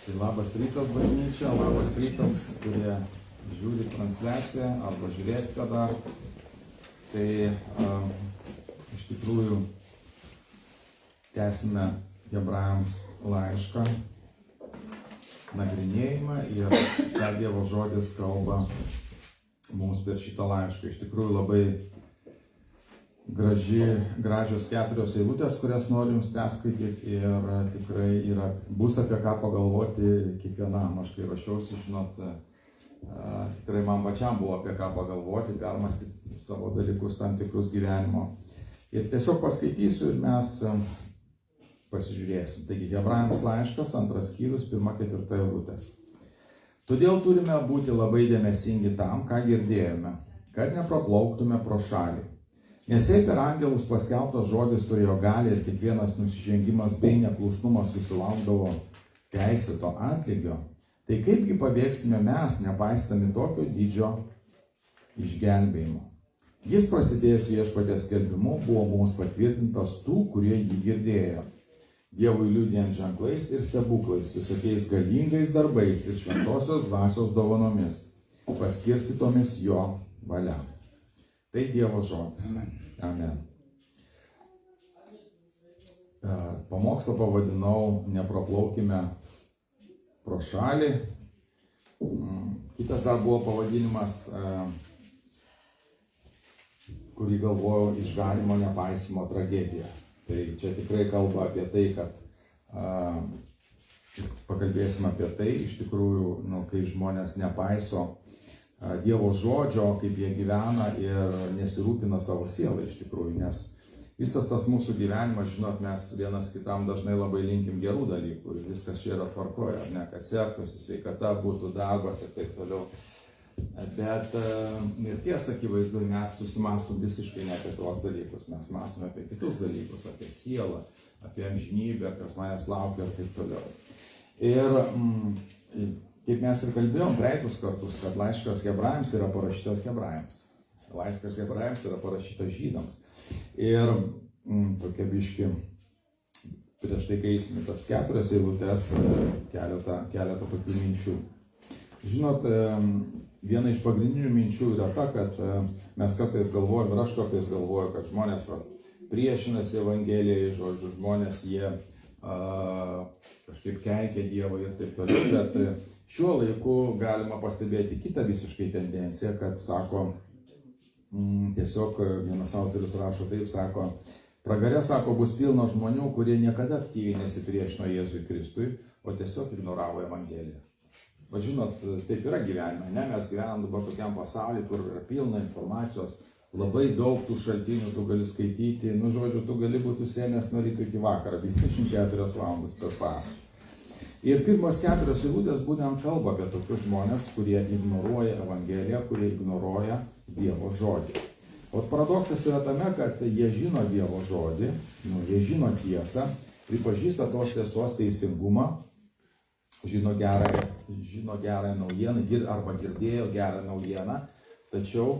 Tai labas rytas bažnyčia, labas rytas, kurie žiūri transliaciją arba žiūrėsite dar. Tai iš tikrųjų tęsime Hebrajams laišką nagrinėjimą ir ką Dievo žodis kalba mums per šitą laišką. Iš tikrųjų labai gražios 4 eilutės, kurias noriu jums perskaityti ir tikrai bus apie ką pagalvoti kiekvienam. Aš kai rašiausi, žinot, tikrai man pačiam buvo apie ką pagalvoti, permastyti savo dalykus tam tikrus gyvenimo. Ir tiesiog paskaitysiu ir mes pasižiūrėsim. Taigi, Hebrajams laiškas, 2 skyrius, 1-4 eilutės. Todėl turime būti labai dėmesingi tam, ką girdėjome, kad nepraplauktume pro šalį. Nes jei per angelus paskelbtas žodis turėjo galią ir kiekvienas nusižengimas bei neklusnumas susilaukdavo teisėto atlygio, tai kaipgi pabėgsime mes, nepaistami tokio dydžio išgelbėjimo. Jis prasidėjęs viešpaties skelbimu buvo mums patvirtintas tų, kurie jį girdėjo. Dievui liudijant ženklais ir stebuklais, visokiais galingais darbais ir šventosios dvasios dovanomis, paskirstytomis jo valia. Tai Dievo žodis. Amen. Pamokslą pavadinau Nepraplaukime pro šalį. Kitas dar buvo pavadinimas, kurį galvojau, išganymo nepaisimo tragedija. Tai čia tikrai kalba apie tai, kad pakalbėsime apie tai, iš tikrųjų, kaip žmonės nepaiso Dievo žodžio, kaip jie gyvena ir nesirūpina savo sielą iš tikrųjų, nes visas tas mūsų gyvenimas, žinot, mes vienas kitam dažnai labai linkim gerų dalykų ir viskas čia yra tvarkoje, ne, kad sektųsi, sveikata būtų, darbas ir taip toliau. Bet mirties akivaizdu, mes susimąstom visiškai ne apie tuos dalykus, mes mąstome apie kitus dalykus, apie sielą, apie amžinybę, kas manęs laukia ir taip toliau. Ir kaip mes ir kalbėjom praeitus kartus, kad laiškas Hebrajams yra parašytas Hebrajams. Laiškas Hebrajams yra parašytas žydams. Ir tokia biški, prieš tai, kai eisime tas 4 eilutes, keletą tokių minčių. Žinot, viena iš pagrindinių minčių yra ta, kad mes kartais galvojam, ir aš kartais galvoju, kad žmonės priešinasi Evangelijai, žodžiu, žmonės jie kažkaip keikia Dievą ir taip toliau, bet šiuo laiku galima pastebėti kitą visiškai tendenciją, kad sako, tiesiog vienas autorius rašo taip, sako, pragare, sako, bus pilna žmonių, kurie niekada aktyviai nesipriešino Jėzui Kristui, o tiesiog ignoravo Evangeliją. Va žinot, taip yra gyvenime, ne? Mes gyvenam dabar tokiam pasaulyje, kur yra pilna informacijos, labai daug tų šaltinių tu gali skaityti, žodžiu, tu gali būti užsiėmęs nuo ryto iki vakaro, 24 valandas per parą. Ir pirmos 4 eilutės būtent kalba apie tokius žmonės, kurie ignoruoja Evangeliją, kurie ignoruoja Dievo žodį. O paradoksas yra tame, kad jie žino Dievo žodį, jie žino tiesą, pripažįsta tos tiesos teisingumą, žino gerą naujieną arba girdėjo gerą naujieną, tačiau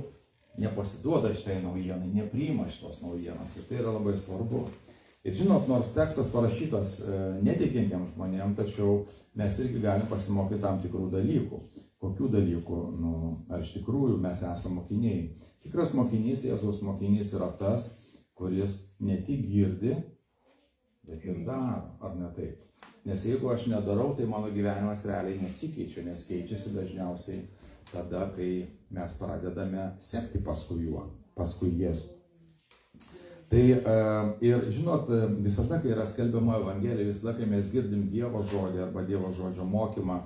nepasiduoda šitai naujienai, nepriima šitos naujienos. Ir tai yra labai svarbu. Ir žinot, nors tekstas parašytas netikintiems žmonėms, tačiau mes irgi galim pasimokyti tam tikrų dalykų. Kokių dalykų? Ar iš tikrųjų mes esame mokiniai? Tikras mokinys, Jėzaus mokinys yra tas, kuris ne tik girdi, bet ir daro, ar ne taip? Nes jeigu aš nedarau, tai mano gyvenimas realiai nesikeičia, nes keičiasi dažniausiai tada, kai mes pradedame sekti paskui Jėzų. Tai ir žinot, visada, kai yra skelbiama Evangelija, visada, kai mes girdim Dievo žodį arba Dievo žodžio mokymą,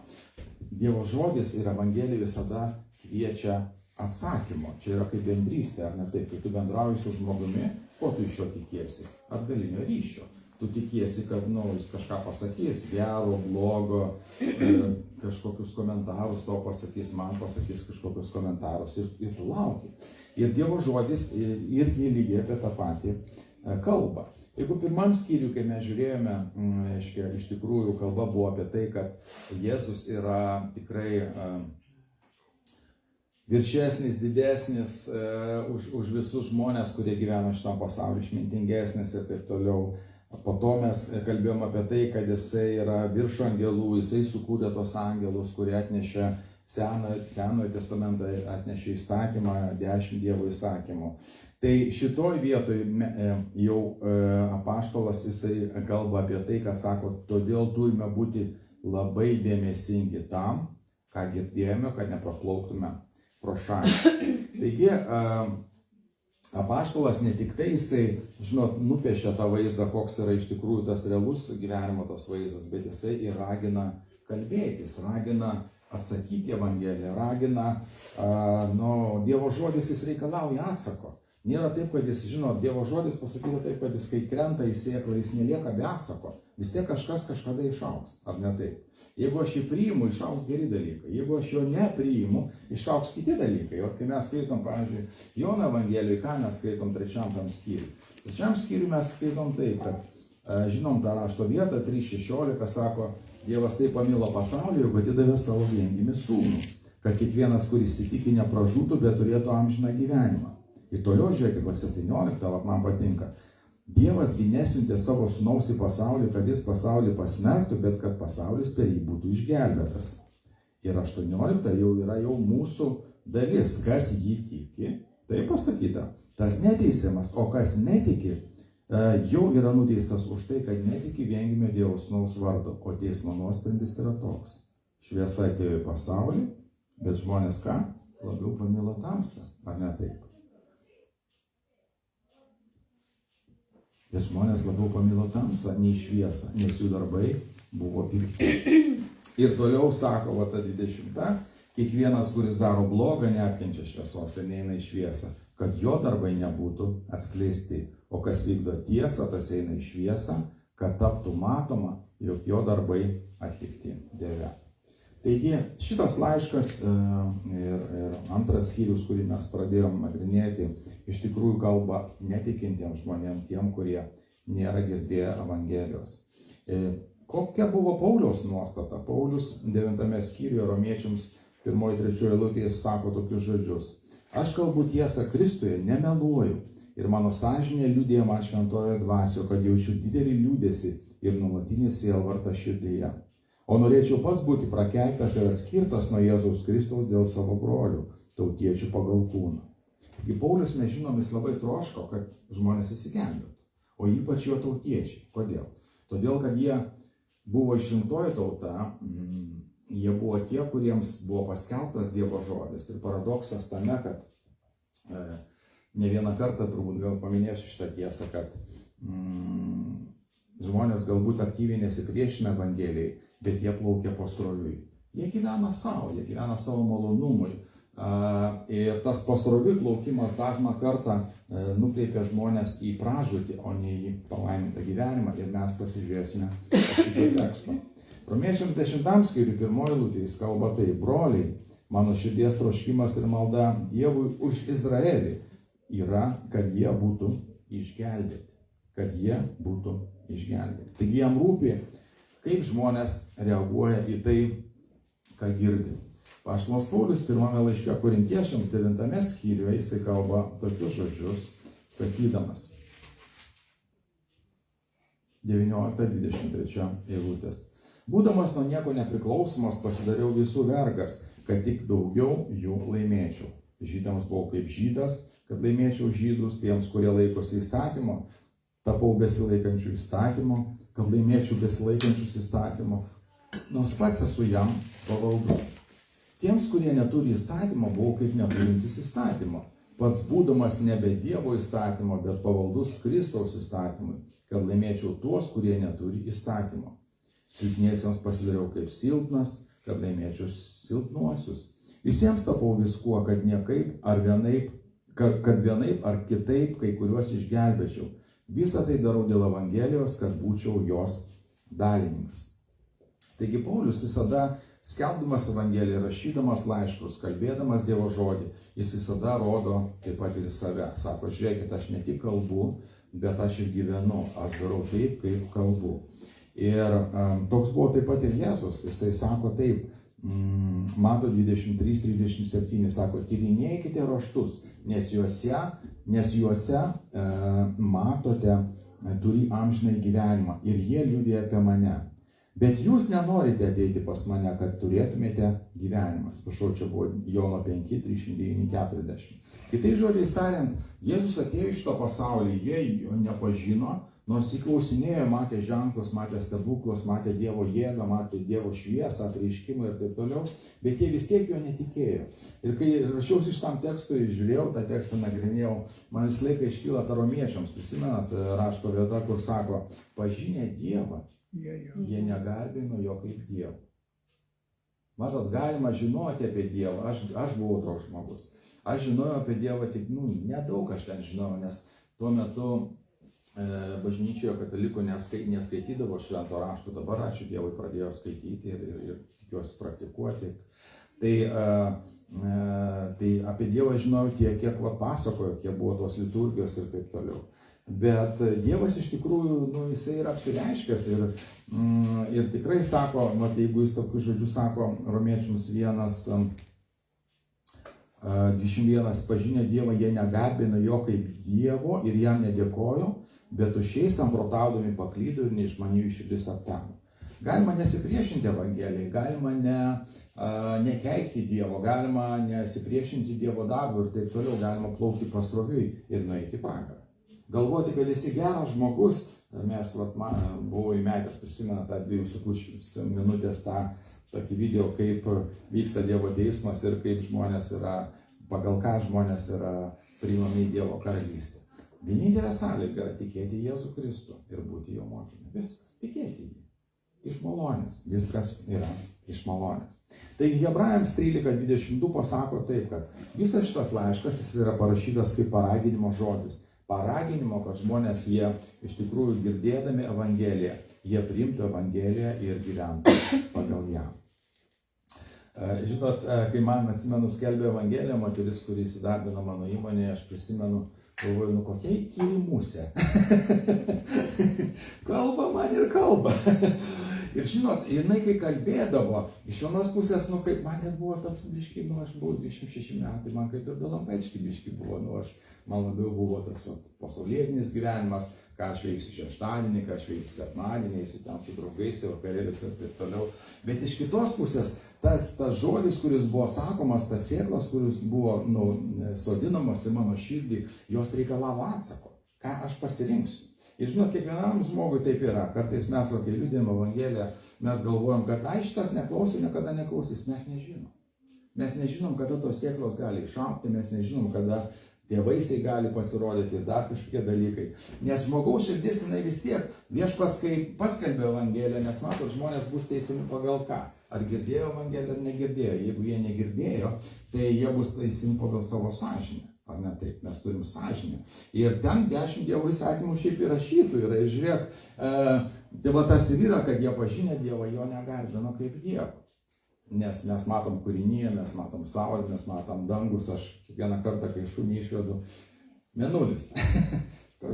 Dievo žodis ir Evangelija visada kviečia atsakymo. Čia yra kaip bendrystė, ar ne taip, kai tu bendrauji su žmogumi, ko tu iš jo tikiesi? Atgalinio ryšio. Tu tikiesi, kad jis kažką pasakys, gero, blogo, kažkokius komentarus to pasakys, man pasakys kažkokius komentarus ir tu lauki. Ir Dievo žodis irgi lygiai apie tą patį kalbą. Jeigu pirmam skyriui, kai mes žiūrėjome, iš tikrųjų kalba buvo apie tai, kad Jėzus yra tikrai viršesnis, didesnis už visus žmonės, kurie gyvena šitam pasaulyje, išmintingesnis ir taip toliau. Po to mes kalbėjom apie tai, kad jisai yra virš angelų, jisai sukūrė tos angelus, kurie atnešė Senojo testamento, atnešė įstatymą, 10 Dievo įsakymų. Tai šitoj vietoj jau apaštalas jisai kalba apie tai, kad sako, todėl turime būti labai dėmesingi tam, ką girdėjome, kad nepraplauktume pro šalį. Taigi, apaštalas ne tik tai jisai, nupiešia tą vaizdą, koks yra iš tikrųjų tas realus gyvenimo tas vaizdas, bet jisai ir ragina kalbėtis, ragina atsakyti Evangeliją, ragina, Dievo žodis jis reikalauja atsako. Nėra taip, kad jis, Dievo žodis pasakyta taip, kad jis kai krenta į sėklą, jis nelieka be atsako. Vis tiek kažkas kažkada išaugs, ar ne taip? Jeigu aš jį priimu, išaugs geri dalykai. Jeigu aš jo nepriimu, išaugs kiti dalykai. O kai mes skaitom, pavyzdžiui, Jono Evangelijoje, ką mes skaitom 3 skyriui? 3 skyriui mes skaitom taip, kad žinom tą rašto vietą, 3:16 sako, Dievas taip pamilo pasaulį, jog atidavė savo viengimį sūnų, kad kiekvienas, kuris įtiki, nepražūtų, bet turėtų amžiną gyvenimą. Ir toliau žiūrėkit, 17, man patinka. Dievas gi nesiuntė savo sūnaus į pasaulį, kad jis pasaulį pasmerktų, bet kad pasaulis per jį būtų išgelbėtas. Ir 18 jau yra mūsų dalis, kas jį tiki. Tai pasakyta, tas neteisiamas, o kas netiki, jau yra nuteistas už tai, kad netiki viengimio Dievo sūnaus vardo, o teismo nuosprendis yra toks. Šviesa atėjo į pasaulį, bet žmonės ką? Labiau pamilo tamsą, ar ne taip? Bet žmonės labiau pamilo tamsą nei šviesą, nes jų darbai buvo pikti. Ir toliau sako, 20, kiekvienas, kuris daro blogą, neapkenčia šviesos ir neina į šviesą, kad jo darbai nebūtų atskleisti. O kas vykdo tiesą, tas eina į šviesą, kad taptų matoma, jog jo darbai atlikti Dieve. Taigi šitas laiškas ir antras skyrius, kurį mes pradėjom nagrinėti, iš tikrųjų kalba netikintiems žmonėms, tiem, kurie nėra girdėję Evangelijos. Kokia buvo Pauliaus nuostata? Paulius 9 skyriuje Romiečiams 1-3 eilutėje sako tokius žodžius. Aš kalbu tiesą Kristuje, nemeluoju, ir mano sąžinė liudija man šventojoje dvasioje, kad jaučiu didelį liūdesį ir nuolatinį sielvartą širdyje. O norėčiau pats būti prakeiktas ir atskirtas nuo Jėzaus Kristaus dėl savo brolių, tautiečių pagal kūną. Taigi Paulius, mes žinom, jis labai troško, kad žmonės įsigelbėtų, o ypač jo tautiečiai. Kodėl? Todėl, kad jie buvo išrinktoji tauta, jie buvo tie, kuriems buvo paskelbtas Dievo žodis. Ir paradoksas tame, kad ne vieną kartą turbūt gal paminėsiu šitą tiesą, kad žmonės galbūt aktyviai nesipriešina Evangelijai, bet jie plaukia pasroviui. Jie gyvena savo malonumui. Ir tas pasroviui plaukimas dažną kartą nukreipia žmonės į pražūtį, o ne į palaimintą gyvenimą. Ir mes pasižiūrėsime šitą tekstą. Romiečiams 10 skyriui 1 eilutė jis kalba tai, broliai, mano širdies troškimas ir malda Dievui už Izraelį yra, kad jie būtų išgelbėti. Taigi jam rūpi, kaip žmonės reaguoja į tai, ką girdi. Apaštalas Paulius 1 laiške Korintiečiams 9 skyriuje jisai kalba tokius žodžius, sakydamas 19-23 eilutės. Būdamas nuo nieko nepriklausomas, pasidariau visų vergas, kad tik daugiau jų laimėčiau. Žydams buvau kaip žydas, kad laimėčiau žydus, tiems, kurie laikosi įstatymo, tapau besilaikančių įstatymo, kad laimėčiau besilaikančius įstatymo, nors pats esu jam pavaldus. Tiems, kurie neturi įstatymo, buvau kaip neturintis įstatymo, pats būdamas nebe Dievo įstatymo, bet pavaldus Kristaus įstatymui, kad laimėčiau tuos, kurie neturi įstatymo. Silpniesiems pasidariau kaip silpnas, kad laimėčiau silpnuosius. Visiems tapau viskuo, kad niekaip ar vienaip, kad vienaip ar kitaip kai kuriuos išgelbėčiau. Visą tai darau dėl Evangelijos, kad būčiau jos dalininkas. Taigi Paulius visada, skelbdamas Evangeliją, rašydamas laiškus, kalbėdamas Dievo žodį, jis visada rodo taip pat ir save. Sako, žiūrėkit, aš ne tik kalbu, bet aš ir gyvenu, aš darau taip, kaip kalbu. Ir toks buvo taip pat ir Jėzus, jisai sako taip, Mato 23-37, sako, tyrinėkite raštus, nes juose matote turi amžinai gyvenimą ir jie liudija apie mane. Bet jūs nenorite ateiti pas mane, kad turėtumėte gyvenimą. Atsiprašau, čia buvo Jono 5, 39, 40. Kitais žodžiais tariant, Jėzus atėjo iš to pasaulį, jie jo nepažino, nors įklausinėjo, matė ženklus, matė stebuklus, matė Dievo jėgą, matė Dievo šviesą, apreiškimą ir taip toliau, bet jie vis tiek jo netikėjo. Ir kai rašiausi iš tam tekstui, žiūrėjau tą tekstą, nagrinėjau, man visą laiką iškyla ta romiečiams, prisimenat rašto vieta, kur sako, pažinę Dievą, jie negarbino jo kaip Dievo. Matot, galima žinoti apie Dievą, aš buvau toks žmogus. Aš žinojau apie Dievą tik, nedaug aš ten žinojau, nes tuo metu bažnyčioje katalikų neskaitydavo švento rašto, dabar ačiū Dievui pradėjo skaityti ir tikiuosi praktikuoti. Tai apie Dievą žinojau tiek, kiek pasakojo, kiek buvo tos liturgijos ir taip toliau. Bet Dievas iš tikrųjų, jisai yra apsireiškęs ir tikrai sako, jeigu jis tokius žodžius sako romiečiams 21, pažinę Dievą, jie negarbino jo kaip Dievo ir jam nedėkojo, bet tuščiai samprotaudami paklydo ir neišmanijų širdis aptemo. Galima nesipriešinti Evangelijai, galima nekeikti Dievo, galima nesipriešinti Dievo darbui ir taip toliau, galima plaukti pasroviui ir nueiti į pragarą. Galvoti, kad esi geras žmogus, mes buvau įmetęs, prisimena tą 2,5 minutės tokį video, kaip vyksta Dievo teismas ir kaip žmonės yra, pagal ką žmonės yra priimami į Dievo karalystę. Vienintelė sąlyga yra tikėti Jėzų Kristų ir būti jo mokiniu. Viskas, tikėti jį. Iš malonės. Viskas yra iš malonės. Taigi Hebrajams 13:22 pasako taip, kad visas šitas laiškas jis yra parašytas kaip paraginimo žodis. Paraginimo, kad žmonės jie iš tikrųjų girdėdami Evangeliją, jie priimtų Evangeliją ir gyventų pagal ją. Žinot, kai man, atsimenu, skelbė Evangeliją moteris, kuri įsidarbino mano įmonėje, aš prisimenu, galvoju, kokia įkyri musė. Kalba man ir kalba. Ir žinot, jinai kai kalbėdavo, iš vienos pusės, kaip man net buvo toks biški, aš buvau 26 metai, man kaip ir dalampaički biški buvo, man labiau buvo tas pasaulietinis gyvenimas, ką aš veiksiu šeštadienį, ką aš veiksiu sekmadienį, eisiu ten su draugais, vakarėlius ir taip toliau. Bet iš kitos pusės, tas žodis, kuris buvo sakomas, tas sėklas, kuris buvo sodinamas į mano širdį, jos reikalavo atsako, ką aš pasirinksiu. Ir žinot, kiekvienam žmogui taip yra. Kartais mes, kai liudijame Evangeliją, mes galvojam, kad šitas neklausys, niekada neklausys. Mes nežinom. Mes nežinom, kada tos sėklos gali išaugti, mes nežinom, kada tie vaisiai gali pasirodyti ir dar kažkokie dalykai. Nes žmogaus širdis, jinai vis tiek, viešpats, kai paskelbė Evangeliją, nes matot, žmonės bus teisiami pagal ką? Ar girdėjo Evangeliją, ar negirdėjo. Jeigu jie negirdėjo, tai jie bus teisiami pagal savo sąžinę. Ar ne taip, mes turim sąžinę. Ir ten 10 Dievo įsakymų šiaip įrašytų yra. Ir žiūrėk, tai tas ir yra, kad jie pažinę Dievą, jo negarbino kaip Dievą. Nes mes matom kūrinyje, mes matom saulę, mes matom dangus. Aš kiekvieną kartą, kai šunį išvedu, mėnulis.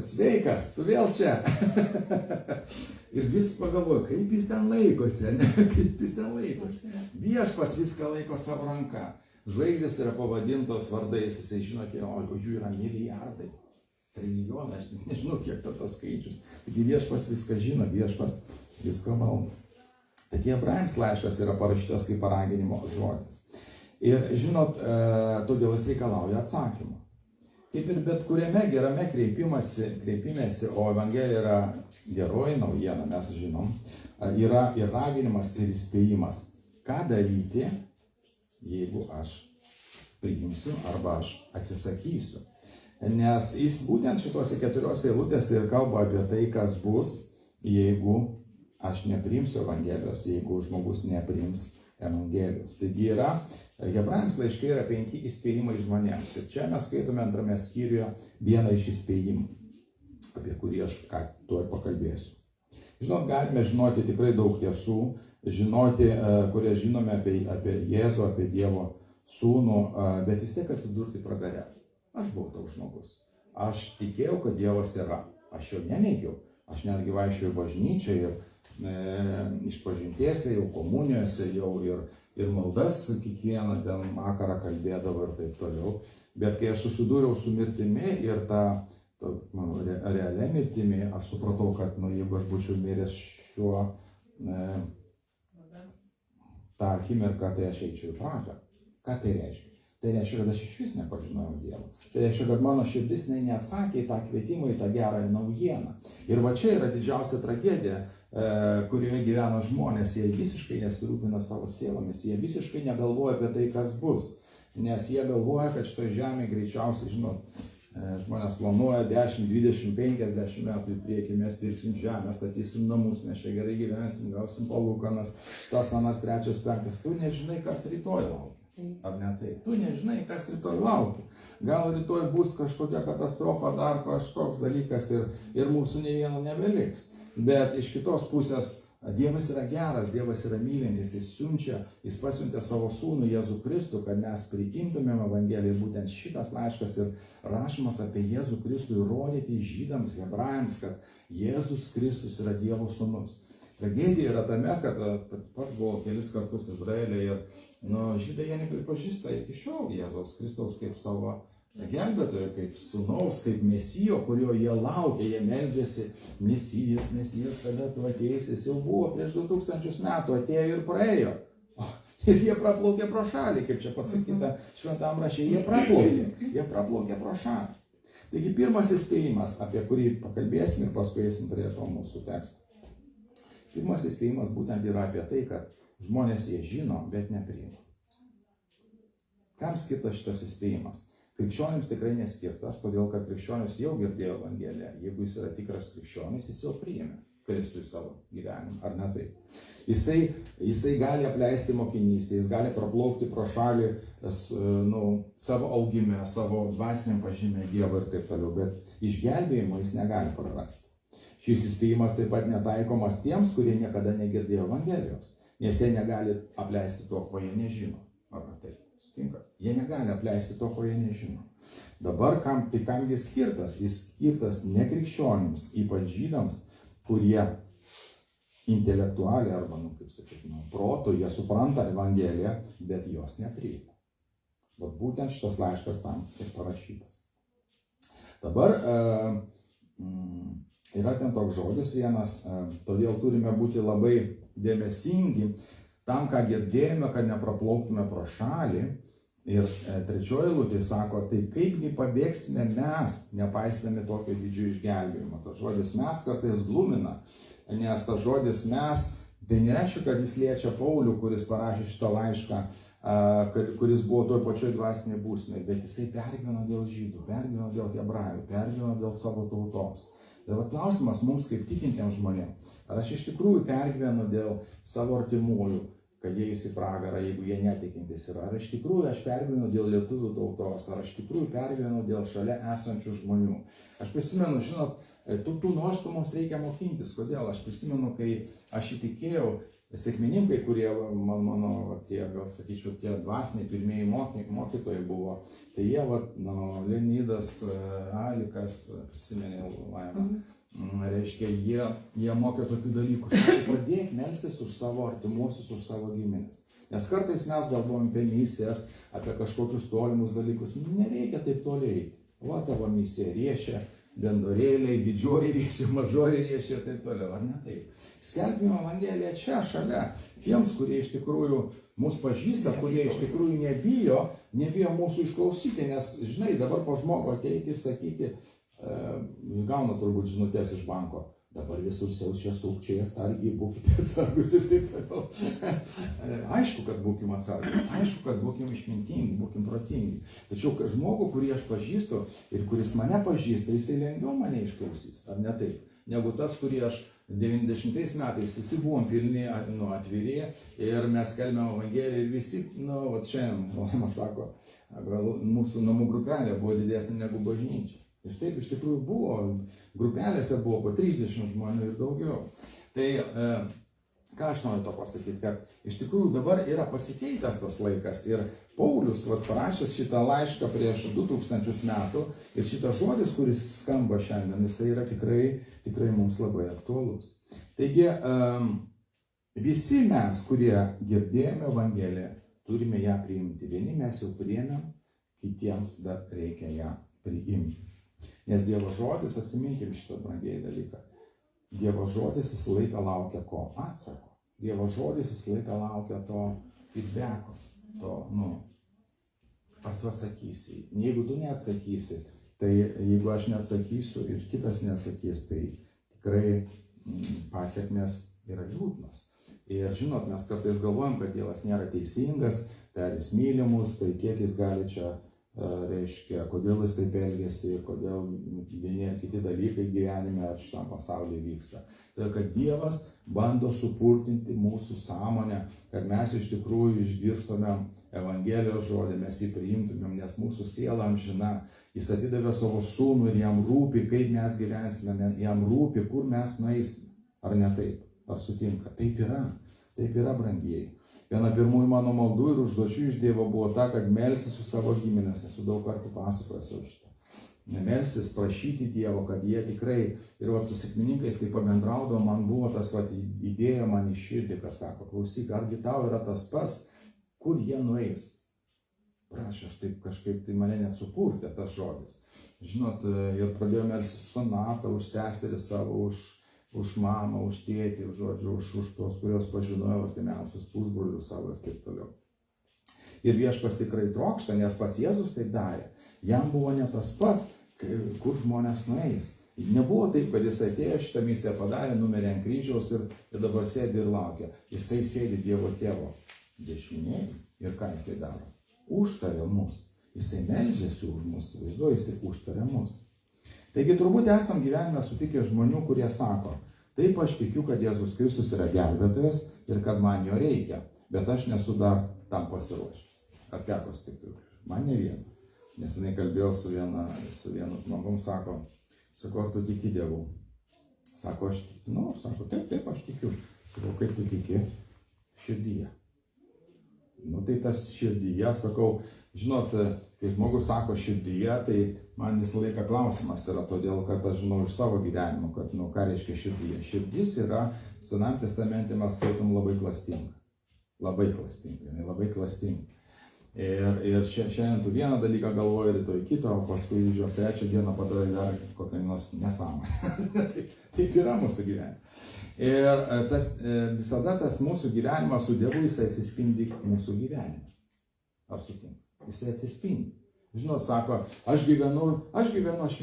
Sveikas, tu vėl čia. Ir vis pagalvoju, kaip jis ten laikosi, kaip jis ten laikosi. Viešpats viską laiko savo ranką. Žvaigždės yra pavadintos vardais, jisai žino, o jų yra milijardai, trilijonai, aš nežinau, kiek tas skaičius. Taigi viešpas viską žino, viešpas viską valdo. Taigi Hebrajams laiškas yra parašytas kaip paraginimo žodis. Ir žinot, todėl jis reikalauja atsakymą. Kaip ir bet kuriame gerame kreipimėsi, o Evangelija yra geroji naujiena, mes žinom, yra ir raginimas, ir įspėjimas. Ką daryti, jeigu aš priimsiu arba aš atsisakysiu. Nes jis būtent šitose 4 eilutėse ir kalba apie tai, kas bus, jeigu aš nepriimsiu Evangelijos, jeigu žmogus nepriims Evangelijos. Taigi yra, Hebrajams laiškai yra 5 įspėjimai žmonėms. Ir čia mes skaitome 2 skyriuje vieną iš įspėjimų, apie kurį aš tuoj pakalbėsiu. Žinot, galime žinoti tikrai daug tiesų, žinoti, kurias žinome apie Jėzų, apie Dievo sūnų, bet vis tiek atsidurti pragare. Aš buvau toks žmogus. Aš tikėjau, kad Dievas yra. Aš jo neneigiau. Aš netgi vaikščiojau į bažnyčią ir išpažintėse, jau komunijose, jau ir maldas kiekvieną ten vakarą kalbėdavo ir taip toliau. Bet kai aš susidūriau su mirtimi ir mano realia mirtimi, aš supratau, kad jeigu aš būčiau miręs tą akimirką, tai aš eičiau į pragarą. Ką tai reiškia? Tai reiškia, kad aš iš vis nepažinojau Dievo. Tai reiškia, kad mano širdis neatsakė į tą kvietimą, į tą gerąją naujieną. Ir va čia yra didžiausia tragedija, kurioje gyvena žmonės. Jie visiškai nesirūpina savo sielomis, jie visiškai negalvoja apie tai, kas bus. Nes jie galvoja, kad šitoje žemėje greičiausiai, žinot, žmonės planuoja 10, 20, 50 metų į priekį, mes pirksim žemę, statysim namus, mes čia gerai gyvensim, gausim palūkanas, tas, anas, trečias, penktas. Tu nežinai, kas rytoj laukia. Ar ne taip? Tu nežinai, kas rytoj laukia. Gal rytoj bus kažkokia katastrofa, dar kažkoks dalykas ir mūsų nei vieno nebeliks. Bet iš kitos pusės Dievas yra geras, Dievas yra mylintis, jis pasiuntė savo sūnų Jėzų Kristų, kad mes priimtumėm Evangeliją. Būtent šitas laiškas ir rašymas apie Jėzų Kristų įrodyti žydams, hebrajams, kad Jėzus Kristus yra Dievo sūnus. Tragedija yra tame, kad pats buvau kelis kartus Izraelyje ir žydai jie nepripažįsta iki šiol Jėzaus Kristaus kaip savo gelbėtojo, kaip sūnaus, kaip mesijo, kurio jie laukia, jie meldžiasi, mesijas, kada tu ateisi, jis jau buvo prieš 2000 metų, atėjo ir praėjo. Ir jie praplaukė pro šalį, kaip čia pasakyta šventam rašte, jie praplaukė pro šalį. Taigi pirmas įspėjimas, apie kurį pakalbėsim ir paskui eisim prie to mūsų teksto. Pirmas įspėjimas būtent yra apie tai, kad žmonės jie žino, bet nepriima. Kam skirtas šitas įspėjimas? Krikščionims tikrai neskirtas, todėl kad krikščionis jau girdėjo Evangeliją. Jeigu jis yra tikras krikščionis, jis jau priėmė Kristų į savo gyvenimą, ar ne taip? Jisai gali apleisti mokinystę, jis gali praplaukti pro šalį savo augime, savo dvasiniam pažinime Dievo ir taip toliau, bet išgelbėjimo jis negali prarasti. Šis įspėjimas taip pat netaikomas tiems, kurie niekada negirdėjo Evangelijos, nes jie negali apleisti to, ko jie nežino, ar ne taip? Jie negali apleisti to, ko jie nežino. Dabar kam jis skirtas? Jis skirtas nekrikščionims, ypač žydams, kurie intelektualiai arba, protu, jie supranta Evangeliją, bet jos nepriima. Vat būtent šitas laiškas tam ir parašytas. Dabar yra ten toks žodis vienas, todėl turime būti labai dėmesingi tam, ką girdėjome, kad nepraplauktume pro šalį. Ir trečioji eilutė sako, tai kaipgi pabėgsime mes, nepaisydami tokio didžio išgelbėjimo. Tas žodis mes kartais glumina, nes tas žodis mes, tai nereiškia, kad jis liečia Paulių, kuris parašė šitą laišką, kuris buvo toj pačioj dvasinėje būsenoje, bet jisai pergyveno dėl žydų, pergyveno dėl hebrajų, pergyveno dėl savo tautos. Ir vat klausimas mums kaip tikintiems žmonėms, ar aš iš tikrųjų pergyvenu dėl savo artimųjų, kad jie eis į pragarą, jeigu jie netikintis yra. Ar iš tikrųjų aš pergyvenu dėl lietuvių tautos, ar aš iš tikrųjų pergyvenu dėl šalia esančių žmonių. Aš prisimenu, žinot, tų nuostatų mums reikia mokintis. Kodėl? Aš prisimenu, kai aš įtikėjau, sekmininkai, kurie mano tie, gal sakyčiau, tie dvasiniai pirmieji mokytojai buvo, tai jie, Leonidas, Alikas, prisimenė Laimą. Reiškia, jie mokė tokių dalykų. Pradėk melstis už savo artimuosius, už savo giminės. Nes kartais mes galvojam apie misijas, apie kažkokius tolimus dalykus. Nereikia taip toli eiti. Va tavo misija riešia, bendorėliai, didžioji riešia, mažoji riešia ir taip toliau. Ar ne taip? Skelbime Evangeliją čia, šalia. Tiems, kurie iš tikrųjų mus pažįsta, kurie iš tikrųjų nebijo mūsų išklausyti. Nes, žinai, dabar po žmogų ateiti ir sakyti, gauna turbūt žinutės iš banko, dabar visur siaučia sukčiai, atsargiai, būkite atsargus ir taip toliau. Aišku, kad būkim atsargus, aišku, kad būkim išmintingi, būkim protingi. Tačiau žmogų, kurį aš pažįstu ir kuris mane pažįsta, jisai lengviau mane išklausys, ar ne taip, negu tas, kurį aš 90 metais visi buvom pilni atviri ir mes skelbėm Evangeliją ir visi, šiandien, Laima sako, mūsų namų grupelė buvo didesnė negu bažnyčia. Ir taip iš tikrųjų buvo, grupelėse buvo po 30 žmonių ir daugiau. Tai ką aš noriu to pasakyti, kad iš tikrųjų dabar yra pasikeitęs tas laikas ir Paulius parašęs šitą laišką prieš 2000 metų ir šitas žodis, kuris skamba šiandien, jisai yra tikrai mums labai aktualus. Taigi visi mes, kurie girdėjome Evangeliją, turime ją priimti. Vieni mes jau priėmėm, kitiems dar reikia ją priimti. Nes Dievo žodis, atsiminkim šitą brangiai dalyką, Dievo žodis visą laiką laukia ko? Atsako. Dievo žodis visą laiką laukia to feedbacko, to, ar tu atsakysi. Jeigu tu neatsakysi, tai jeigu aš neatsakysiu ir kitas neatsakys, tai tikrai pasiekmės yra liūdnos. Ir žinot, mes kartais galvojam, kad Dievas nėra teisingas, tai ar jis myli mus, tai kiek jis gali čia, reiškia, kodėl jis taip elgiasi, kodėl vieni ar kiti dalykai gyvenime ar šitam pasaulyje vyksta. Todėl, kad Dievas bando supurtinti mūsų sąmonę, kad mes iš tikrųjų išgirstumėm Evangelijos žodį, mes jį priimtumėm, nes mūsų siela amžina. Jis atidavė savo sūnų ir jam rūpi, kaip mes gyvensime, jam rūpi, kur mes nueisime. Ar ne taip? Ar sutinka? Taip yra, brangieji. Viena pirmųjų mano maldų ir užduočių iš Dievo buvo ta, kad melsis su savo giminės, esu daug kartų pasakojęs šitą. Melsis, prašyti Dievo, kad jie tikrai, ir su sekmininkais, kai pabendraudavo, man buvo tas idėja man į širdį, kad sako, klausyk, argi tau yra tas pats, kur jie nueis. Prašau, aš taip kažkaip, tai mane net supurtė tas žodis. Žinot, ir pradėjau melsis sonatą už seserį savo, už mamą, už tėtį, žodžiu, už tos, kurios pažinojau, artimiausius pusbrolius savo ir taip toliau. Ir Viešpats tikrai trokšta, nes pats Jėzus taip darė. Jam buvo ne tas pats, kur žmonės nueis. Nebuvo taip, kad jis atėjo, šitą misiją padarė, numirė ant kryžiaus ir dabar sėdi ir laukia. Jisai sėdi Dievo tėvo dešinėje ir ką jisai daro? Užtaria mus. Jisai meldžiasi už mus, vaizduoja, jisai užtaria mus. Taigi turbūt esam gyvenime sutikę žmonių, kurie sako, taip aš tikiu, kad Jėzus Kristus yra gelbėtojas ir kad man jo reikia, bet aš nesu dar tam pasiruošęs. Ar teko sutikti? Man ne viena. Nes jinai kalbėjau su vienu žmogum, sako, ar tu tiki Dievu? Sako, aš tikiu. Sako, taip, aš tikiu. Sakau, kaip tu tiki? Širdyje. Tai tas širdyje, sakau, žinot, kai žmogus sako širdyje, tai man visą laiką klausimas yra, todėl, kad aš žinau iš savo gyvenimo, kad, ką reiškia širdyje. Širdis yra, Senam testamente mes skaitom labai klastinga. Labai klastinga. Ir šiandien tu vieną dalyką galvoji, rytoj kitą, o paskui žiūrėjau, trečią dieną padarai dar kokią nors nesąmonę. Taip yra mūsų gyvenime. Ir visada tas mūsų gyvenimas su Dievu, jisai atsispindi mūsų gyvenime. Ar sutinka? Jisai atsispindi. Žinot, sako, aš gyvenu, aš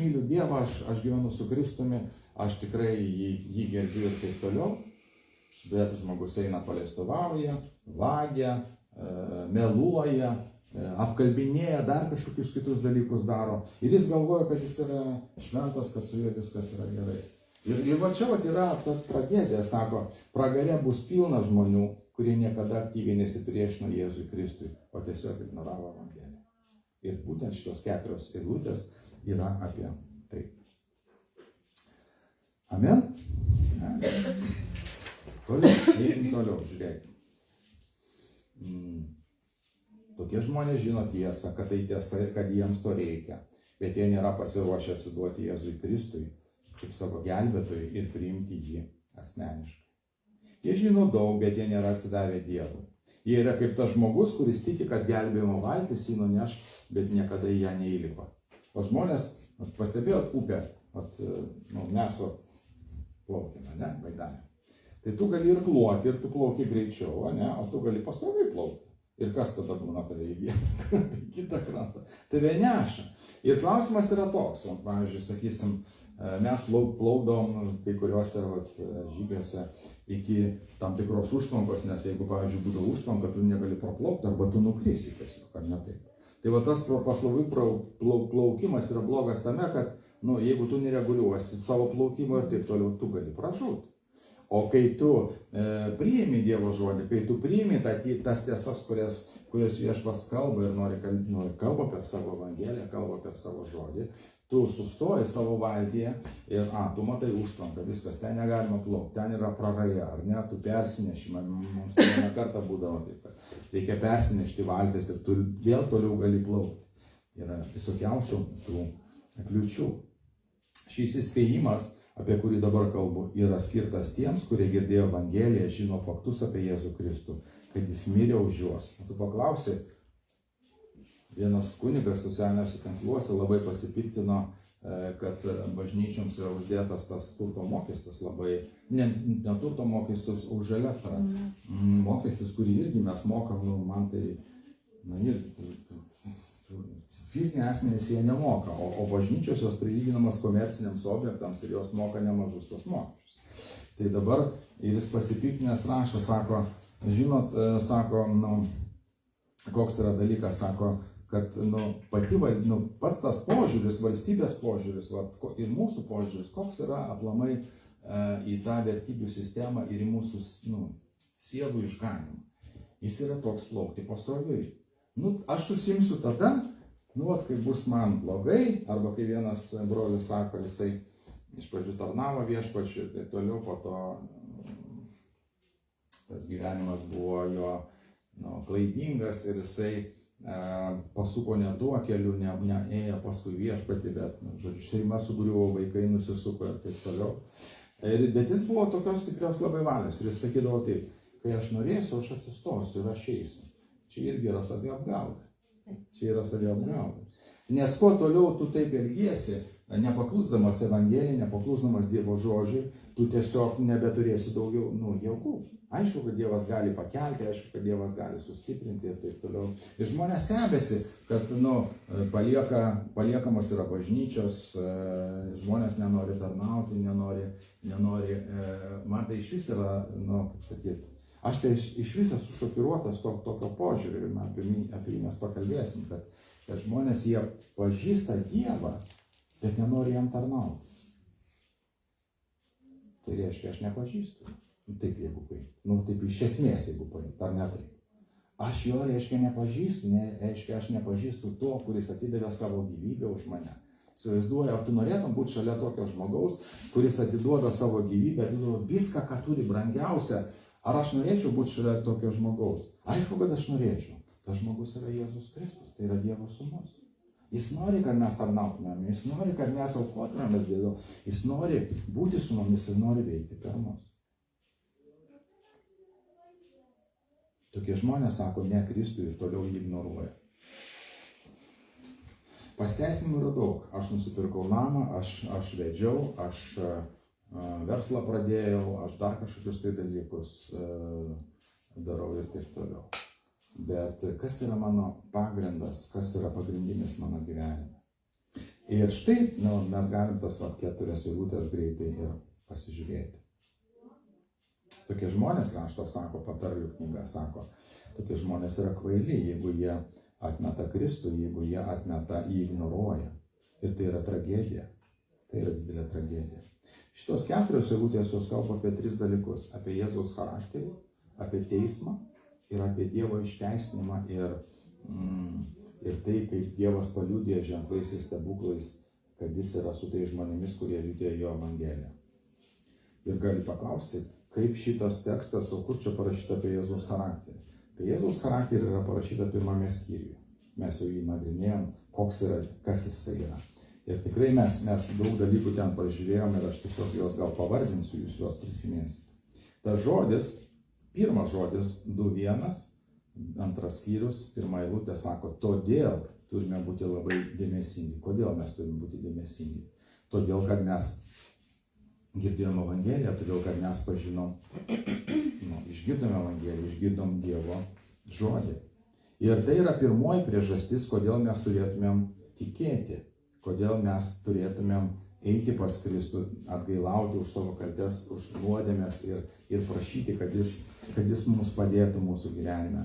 myliu Dievą, aš gyvenu su Kristumi, aš tikrai jį gerbiu ir taip toliau, bet žmogus eina paleistuvauja, vagia, meluoja, apkalbinėja, dar kažkokius kitus dalykus daro ir jis galvoja, kad jis yra šventas, kad su juo viskas yra gerai. Ir va čia yra ta tragedija, sako, pragare bus pilna žmonių, kurie niekada aktyviai nesipriešino Jėzui Kristui, o tiesiog ignoravo Evangeliją. Ir būtent šitos 4 eilutės yra apie tai. Amen? Toliau, žiūrėkime. Tokie žmonės žino tiesą, kad tai tiesa ir kad jiems to reikia, bet jie nėra pasiruošę atsiduoti Jėzui Kristui kaip savo gelbėtojui ir priimti jį asmeniškai. Jie žino daug, bet jie nėra atsidavę Dievui. Jie yra kaip tas žmogus, kuris tiki, kad gelbėjimo valtis jį nuneš, bet niekada į ją neįlipa. O žmonės, pastebėjot upę, mes plaukime, Vaidanė. Tai tu gali ir kluoti, ir tu plauki greičiau, o tu gali pastoviai plaukti. Ir kas tada būna tave įvien? Kitą krantą. Tave neša. Ir klausimas yra toks, pavyzdžiui, sakysim, mes plaukdavom kai kuriuose žygiuose iki tam tikros užtvankos, nes jeigu, pavyzdžiui, būdavo užtvanka, tu negali praplaukti arba tu nukrisi tiesiog, ar ne taip. Tai tas paslaugų plaukimas yra blogas tame, kad jeigu tu nereguliuosi savo plaukimo ir taip toliau, tu gali pražūti. O kai tu priimi Dievo žodį, kai tu priimi tas tiesas, kurias Viešpats kalba ir nori kalba per savo Evangeliją, kalba per savo žodį, tu sustoji savo valtyje ir, tu matai užtvanką, viskas, ten negalima plaukti, ten yra praraja, ar ne, tu persineši, mums vieną kartą būdavo taip, kad reikia persinešti valtis ir tu vėl toliau gali plaukti. Yra visokiausių tų kliūčių. Šis įspėjimas, apie kurį dabar kalbu, yra skirtas tiems, kurie girdėjo Evangeliją, žino faktus apie Jėzų Kristų, kad jis mirė už juos. Tu paklausi, vienas kunigas socialiniuose tinkluose labai pasipiktino kad bažnyčioms yra uždėtas tas turto mokestis labai, ne turto mokestis, už elektrą. Mokestis, kurį irgi mes mokam, man tai, fiziniai asmenys jie nemoka, o bažnyčios jos prilyginamas komerciniams objektams ir jos moka nemažus tos mokesčius. Tai dabar ir jis pasipiktinęs rašo, sako, žinot, sako, koks yra dalykas, sako, kad pats tas požiūris, valstybės požiūris ir mūsų požiūris, koks yra aplamai į tą vertybių sistemą ir į mūsų sielų išganimą. Jis yra toks plaukti pastoviai. Aš susimsiu tada, kai bus man blogai, arba kai vienas brolis sako, jisai iš pradžių tarnavo viešpačiui ir taip toliau, po to tas gyvenimas buvo jo klaidingas ir jisai pasuko ne tuo keliu, neėjo paskui viešpatį, bet, šeima sugriuvo, vaikai nusisuko ir taip toliau. Bet jis buvo tokios stiprios labai valios ir jis sakydavo taip, kai aš norėsiu, aš atsistosiu ir aš eisiu. Čia irgi yra saviapgaulė. Nes kuo toliau tu taip elgiesi, nepaklusdamas Evangelijai, nepaklusdamas Dievo žodžiui, tu tiesiog nebeturėsi daugiau jėgų. Aišku, kad Dievas gali pakelti, aišku, kad Dievas gali sustiprinti ir taip toliau. Ir žmonės stebėsi, kad paliekamos yra bažnyčios, žmonės nenori tarnauti, nenori, man tai iš vis yra, kaip sakyti, aš tai iš vis esu šokiruotas tokio požiūrio ir apie jį mes pakalbėsim, kad žmonės jie pažįsta Dievą, bet nenori jam tarnauti. Tai reiškia, aš nepažįstu. Taip, jeigu paim. Taip iš esmės, jeigu paim, ar ne taip. Aš jo, reiškia, nepažįstu, reiškia, aš nepažįstu to, kuris atidavė savo gyvybę už mane. Įsivaizduoju, ar tu norėtum būti šalia tokio žmogaus, kuris atiduoda savo gyvybę, atiduoda viską, ką turi brangiausia. Ar aš norėčiau būti šalia tokio žmogaus? Aišku, kad aš norėčiau. Tas žmogus yra Jėzus Kristus, tai yra Dievo sūnus. Jis nori, kad mes tarnautumėm, jis nori, kad mes aukotumėmės Dievu, jis nori būti su mumis ir nori veikti per mus. Tokie žmonės sako ne Kristui ir toliau jį ignoruoja. Pasteisinimų yra daug. Aš nusipirkau namą, aš vedžiau, aš verslą pradėjau, aš dar kažkokius tai dalykus darau ir taip toliau. Bet kas yra mano pagrindas, kas yra pagrindinis mano gyvenime? Ir štai mes galim tas 4 eilutes greitai ir pasižiūrėti. Tokie žmonės, rašto sako, patarlių knyga sako, tokie žmonės yra kvaili, jeigu jie atmeta Kristų, jeigu jie atmeta, jį ignoruoja. Ir tai yra tragedija. Tai yra didelė tragedija. Šitos 4 eilutės jos kalba apie 3 dalykus. Apie Jėzaus charakterį, apie teismą ir apie Dievo išteisinimą ir tai, kaip Dievas paliudija ženklais ir stebuklais, kad jis yra su tais žmonėmis, kurie liudija jo Evangeliją. Ir gali paklausti, kaip šitas tekstas, o kur čia parašyta apie Jėzaus charakterį? Apie Jėzaus charakterį yra parašyta 1 skyriuje. Mes jau jį nagrinėjom, kas jisai yra. Ir tikrai mes daug dalykų ten pažiūrėjom ir aš tiesiog juos gal pavardinsiu, jūs juos prisiminsite. Tas žodis, pirmas žodis 2:1, 2 skyrius, 1 eilutė sako, todėl turime būti labai dėmesingi. Kodėl mes turime būti dėmesingi? Todėl, kad mes girdėjom Evangeliją, todėl, kad mes pažinom, išgirdom Evangeliją, išgirdom Dievo žodį. Ir tai yra pirmoji priežastis, kodėl mes turėtumėm tikėti, kodėl mes turėtumėm eiti pas Kristų, atgailauti už savo kaltes, už nuodėmes ir prašyti, kad jis mums padėtų mūsų gyvenime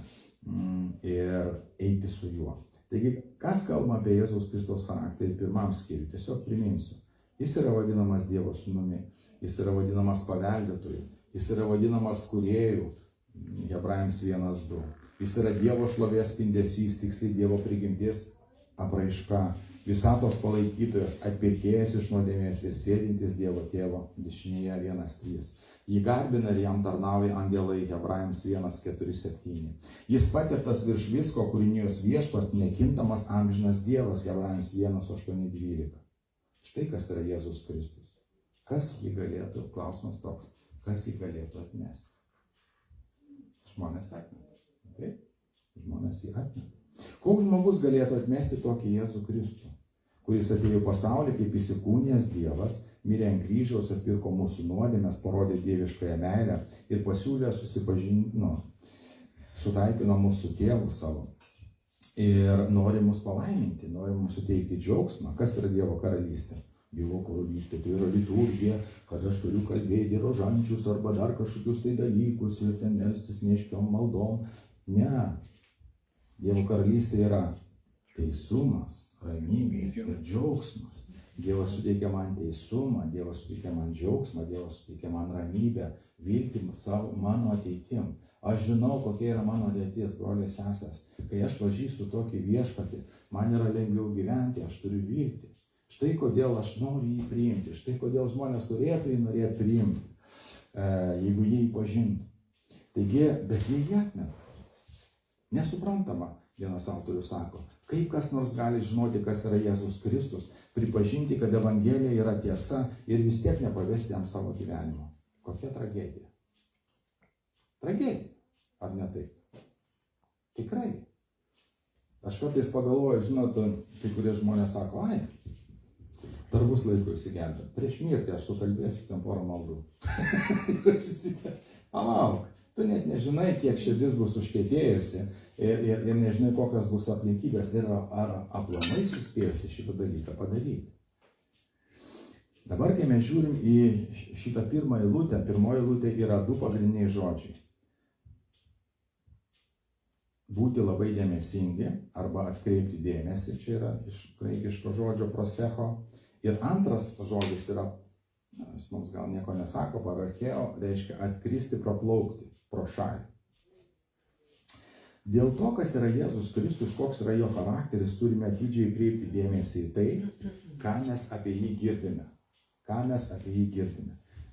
ir eiti su juo. Taigi, kas kalba apie Jėzaus Kristaus charakterį 1 skyriui? Tiesiog priminsiu. Jis yra vadinamas Dievo sūnumi, jis yra vadinamas paveldėtoju, jis yra vadinamas kūrėju, Hebrajams 1:2. Jis yra Dievo šlovės spindesys, tiksliai Dievo prigimties apraiška, visatos palaikytojas, atpirkėjas iš nuodėmės ir sėdintis Dievo tėvo dešinėje 1:3. Jį garbina ir jam tarnauja angelai, Hebrajams 1:4-7. Jis patirtas virš visko, kūrinijos viešpas, nekintamas amžinas Dievas, Hebrajams 1:8-12. Štai kas yra Jėzus Kristus. Kas jį galėtų, klausimas toks, kas jį galėtų atmesti? Žmonės atmeta. Taip, žmonės jį atmeta. Koks žmogus galėtų atmesti tokį Jėzų Kristų, kuris atėjo į pasaulį kaip įsikūnijęs Dievas, mirė ant kryžiaus, atpirko mūsų nuodėmes, parodė dieviškąją meilę ir pasiūlė sutaikino mūsų tėvų savo. Ir nori mus palaiminti, nori mums suteikti džiaugsmą. Kas yra Dievo karalystė? Dievo karalystė tai yra liturgija, kad aš turiu kalbėti rožančius arba dar kažkokius tai dalykus ir ten melstis neiškiom maldom. Ne. Dievo karalystė yra teisumas, ramybė ir džiaugsmas. Dievas suteikia man teisumą, Dievas suteikia man džiaugsmą, Dievas suteikia man ramybę, viltį savo mano ateitim. Aš žinau, kokia yra mano ateitis, broliai sesės. Kai aš pažįstu tokį viešpatį, man yra lengviau gyventi, aš turiu viltį. Štai kodėl aš noriu jį priimti, štai kodėl žmonės turėtų jį norėti priimti, jeigu jį pažintų. Taigi, bet jie jį atmeta. Nesuprantama, vienas autorius sako, kaip kas nors gali žinoti, kas yra Jėzus Kristus, pripažinti, kad Evangelija yra tiesa ir vis tiek nepavesti jam savo gyvenimo. Kokia tragedija? Tragedija, ar ne taip? Tikrai. Aš kartais pagalvoju, žinot, kai kurie žmonės sako, ai, dar bus laiko įsigelbėti. Prieš mirtį aš sukalbėsiu ten porą maldų. Ir aš įsigelbėsiu. Palauk, tu net nežinai, kiek širdis bus užkietėjusi ir nežinai, kokios bus aplinkybės ir ar aplamai suspėsi šitą dalyką padaryti. Dabar, kai mes žiūrim į šitą pirmą eilutę, pirmoji eilutė yra du pagrindiniai žodžiai. Būti labai dėmesingi arba atkreipti dėmesį, čia yra iš graikiško žodžio prosecho. Ir antras žodis yra, jis mums gal nieko nesako, pararcheo, reiškia atkristi, praplaukti pro šalį. Dėl to, kas yra Jėzus Kristus, koks yra jo charakteris, turime atidžiai kreipti dėmesį į tai, ką mes apie jį girdime.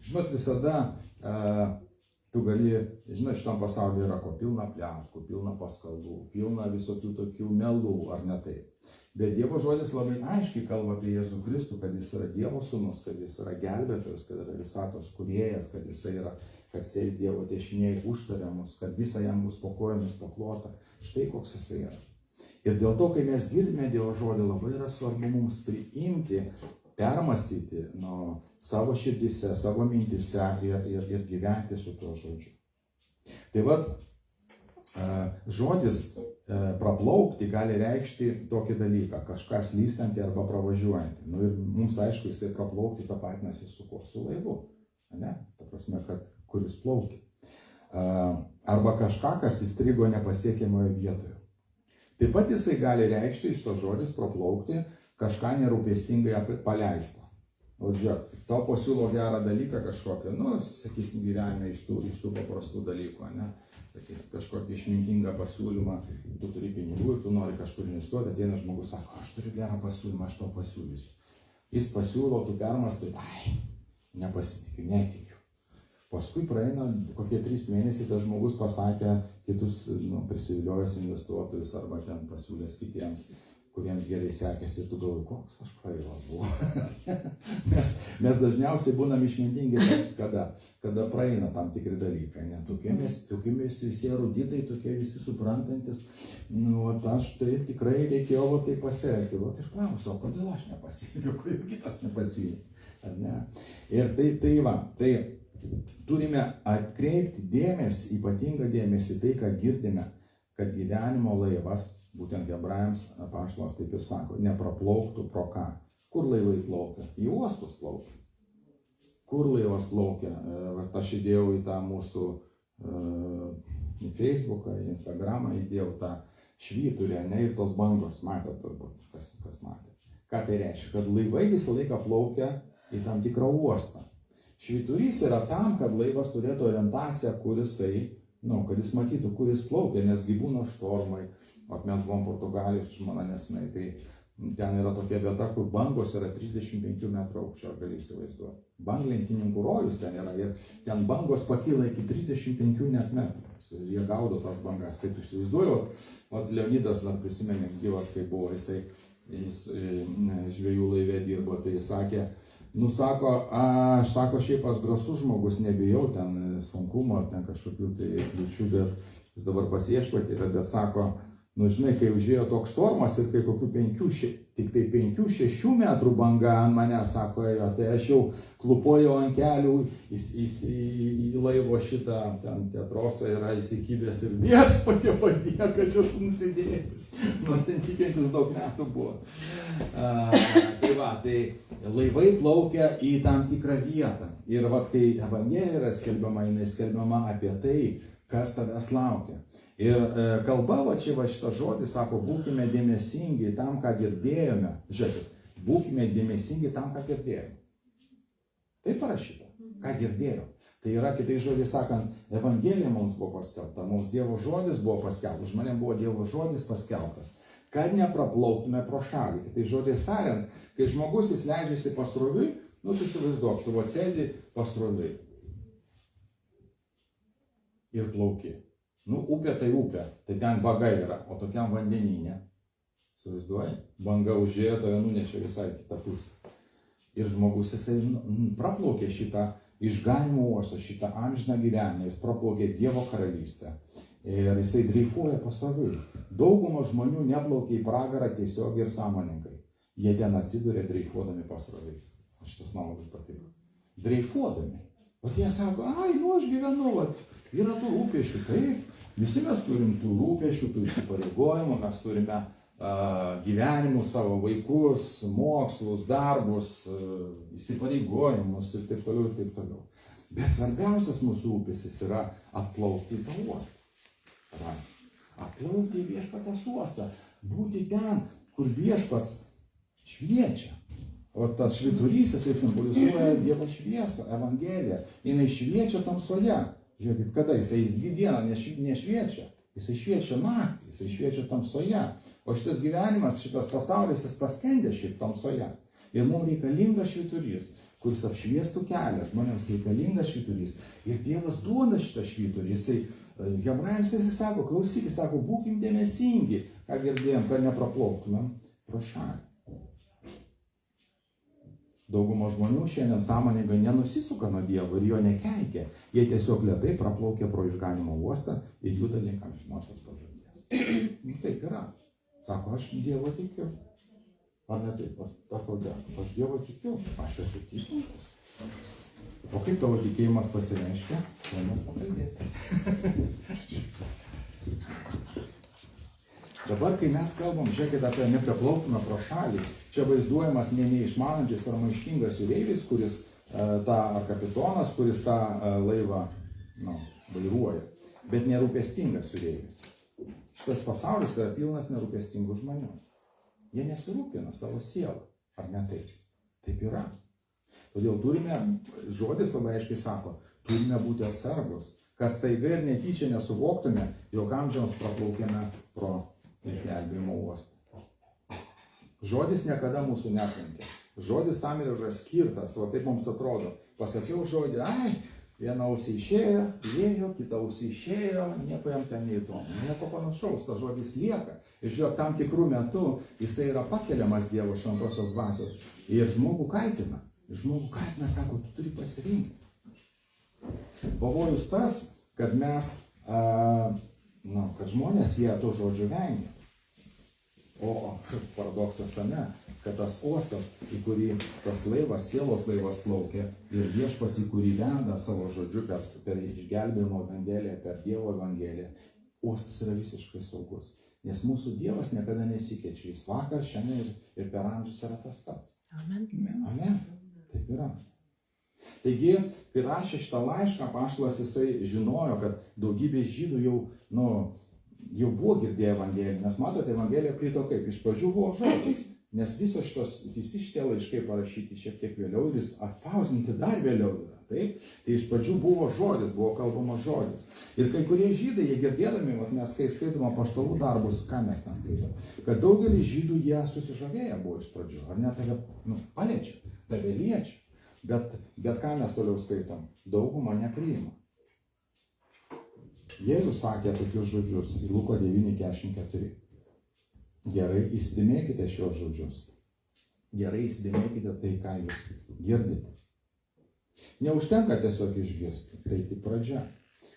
Žinot, visada tu gali, žinot, šitam pasaulyje yra ko pilna pletkų, pilna paskalbų, pilna visokių tokių melų, ar ne taip. Bet Dievo žodis labai aiškiai kalba apie Jėzų Kristų, kad jis yra Dievo sūnus, kad jis yra gelbėtojas, kad yra visatos kūrėjas, kad jis yra, kad sėdi Dievo dešinėje užtariamus, kad visa jam bus po kojomis paklota. Štai koks jis yra. Ir dėl to, kai mes girdime Dievo žodį, labai yra svarbu mums priimti, permastyti savo širdise, savo mintise ir gyventi su tuo žodžiu. Tai vat, žodis praplaukti gali reikšti tokį dalyką, kažką slystantį arba pravažiuojantį. Ir mums aišku, jisai praplaukti tapatinasi su kuo? Su laivu. Ne? Ta prasme, kad kuris plaukia. Arba kažką, kas įstrigo nepasiekiamoje vietoje. Taip pat jisai gali reikšti iš to žodis praplaukti kažką nerūpestingai paleistą. O žiūrėk, tau pasiūlo gerą dalyką kažkokią, sakysim, gyvenime iš tų paprastų dalykų, ne? Sakysim, kažkokį išmintingą pasiūlymą, tu turi pinigų ir tu nori kažkur investuoti, ateina žmogus, sako, aš turiu gerą pasiūlymą, aš tau pasiūlysiu. Jis pasiūlo, tu permąstai, nepasitikiu, netikiu. Paskui praeina kokie 3 mėnesiai, tas žmogus pasakė kitus prisiviliojus investuotojus arba ten pasiūlės kitiems, kuriems gerai sekėsi ir tu galvoji, koks aš kvailas buvau. Mes dažniausiai būnam išmintingi, kada praeina tam tikri dalykai. Tokie mes visi eruditai, tokie visi suprantantis. Aš taip tikrai reikėjo tai pasielgti. Ir klausiu, kodėl aš nepasielgiu, kodėl kitas nepasielgia. Ir tai turime atkreipti dėmesį, ypatingą dėmesį tai, ką girdime, kad gyvenimo laivas, būtent hebrajams apaštalas taip ir sako, nepraplauktų pro ką. Kur laivai plaukia? Į uostus plaukia. Kur laivas plaukia? Aš įdėjau į tą mūsų į Facebooką, į Instagramą, įdėjau tą švyturę, ir tos bangos, matėt turbūt, kas matė. Ką tai reiškia? Kad laivai visą laiką plaukia į tam tikrą uostą. Švyturys yra tam, kad laivas turėtų orientaciją, kad jis matytų, kur jis plaukia, nes gyvūna štormai. Mes buvom Portugalijos žmona nesnai, tai ten yra tokia vieta, kur bangos yra 35 metrų aukščio, ar gali įsivaizduoti. Banglentininkų rojus ten yra ir ten bangos pakyla iki 35 net metrų. Jie gaudo tas bangas, taip įsivaizduoju. Leonidas, dar prisimenė, gyvas kai buvo, jis žvejų laive dirbo, tai jis sakė, sako, šiaip aš drąsus žmogus, nebijau ten sunkumo, ten kažkokių tai kliūčių, bet jis dabar pas viešpatį yra, bet sako, Nu, žinai, kai užėjo toks štormas ir kai kokių 5-6 metrų banga ant mane, sako, jo, tai aš jau klupojau ant kelių į laivo šitą, ten tie trosai yra įsikibęs ir viešpatie padėk, kad aš esu nusidėjęs, nors ten tikintis daug metų buvo. Tai va, tai laivai plaukia į tam tikrą vietą. Ir va, kai Evangelija yra skelbiama, jinai skelbiama apie tai, kas tavęs laukia. Ir kalba, va čia va šitas žodis, sako, būkime dėmesingi tam, ką girdėjome. Žiūrėkit, būkime dėmesingi tam, ką girdėjome. Tai parašyta, ką girdėjome. Tai yra, kitais žodžiais sakant, Evangelija mums buvo paskelbta, mums Dievo žodis buvo paskelbtas, žmonėms buvo Dievo žodis paskelbtas, kad nepraplauktume pro šalį. Kitais žodžiais tariant, kai žmogus jis leidžiasi pasroviui, nu tu įsivaizduok, tu atsėdi pasroviui ir plauki. Nu, upė tai upė, tai ten vaga yra, o tokiam vandenyne, įsivaizduoji, banga užėjo, tave nunešė visai kitą pusę. Ir žmogus jisai praplaukė šitą išganimo uostą, šitą amžiną gyvenimą, jis praplaukė Dievo karalystę ir jisai dreifuoja pasroviui. Dauguma žmonių neplaukia į pragarą tiesiog ir sąmoningai. Jie ten atsiduria dreifuodami pasroviui. Šitas man labai patiko. Dreifuodami. O jie sako, ai, nu aš gyvenu, yra tų rūpesčių, taip. Visi mes turim tų rūpesčių, tų įsipareigojimų, mes turime gyvenimus, savo vaikus, mokslus, darbus, įsipareigojimus ir taip toliau ir taip toliau. Bet svarbiausias mūsų rūpestis yra atplaukti į tą uostą. Atplaukti į viešpaties uostą, būti ten, kur viešpats šviečia. O tas švyturys, jisai simbolizuoja Dievo šviesą, Evangeliją. Jis šviečia tamsoje. Žiūrėkit, kada jisai dieną nešviečia, jisai šviečia naktį, jisai šviečia tamsoje. O šitas gyvenimas, šitas pasaulis, jis paskendė šiaip tamsoje. Ir mums reikalingas švyturys, kuris apšviestų kelią, žmonėms reikalingas švyturys. Ir Dievas duoda šitą švyturį. Jisai, Hebrajams jisai sako, klausykit, sako, būkim dėmesingi, ką girdėjom, kad nepraplauktumėm pro šalį. Dauguma žmonių šiandien sąmoningai nenusisuka nuo Dievo ir jo nekeikia. Jie tiesiog lėtai praplaukia pro išganimo uostą ir juda link amžinosios pažinties. Taip yra. Sako, aš Dievo tikiu. Ar ne taip? Aš Dievo tikiu. Aš esu tikintis. O kaip tavo tikėjimas pasireiškia, tai mes pakalbėsime. Dabar, kai mes kalbam, žiūrėkit, apie nepraplauktume pro šalį, čia vaizduojamas neišmanantis ar maištingas jūreivis, kuris ar kapitonas, kuris tą laivą vairuoja, bet nerūpestingas jūreivis. Šitas pasaulis yra pilnas nerūpestingų žmonių. Jie nesirūpina savo sielą, ar ne taip? Taip yra. Todėl turime, žodis labai aiškiai sako, turime būti atsargus, kad staiga ir netyčia nesuvoktume, jog amžiams praplaukėme pro gelbėjimo uostą. Žodis niekada mūsų neaplenkė. Žodis tam ir yra skirtas, o taip mums atrodo. Pasakiau žodį, ai, viena ausį išėjo, įėjo, kita ausį išėjo, nieko jam ten neįdomu. Nieko panašaus, tas žodis lieka. Ir žiūrėk, tam tikrų metų jisai yra pakeliamas Dievo šventosios dvasios. Ir žmogų kaltina. Ir žmogų kaltina, sako, tu turi pasirinkti. Pavojus tas, kad mes, kad žmonės jie to žodžio vengia. O paradoksas tame, kad tas uostas, į kurį tas laivas, sielos laivas plaukia ir viešpats, į kurį veda savo žodžiu per išgelbėjimo Evangeliją, per Dievo Evangeliją, uostas yra visiškai saugus. Nes mūsų Dievas niekada nesikeičia. Jis vakar, šiandien ir per amžius yra tas pats. Amen. Amen. Taip yra. Taigi, kai rašė šitą laišką, apaštalas jisai žinojo, kad daugybė žydų jau buvo girdėję Evangeliją, nes matote, Evangelija plito kaip, iš pradžių buvo žodis, nes visi šitie laiškai parašyti šiek tiek vėliau ir jis atspausinti dar vėliau yra, taip? Tai iš pradžių buvo žodis, buvo kalbama žodis. Ir kai kurie žydai, jie girdėdami, mes kai skaitom apaštalų darbus, ką mes ten skaitom, kad daugelis žydų jie susižavėję buvo iš pradžių, ar ne tave paliečia, tave liečia, bet ką mes toliau skaitom, dauguma nepriima. Jėzus sakė tokius žodžius į Luko 9:44. Gerai įsidėmėkite šios žodžius. Gerai įsidėmėkite tai, ką jūs girdite. Neužtenka tiesiog išgirsti, tai tik pradžia.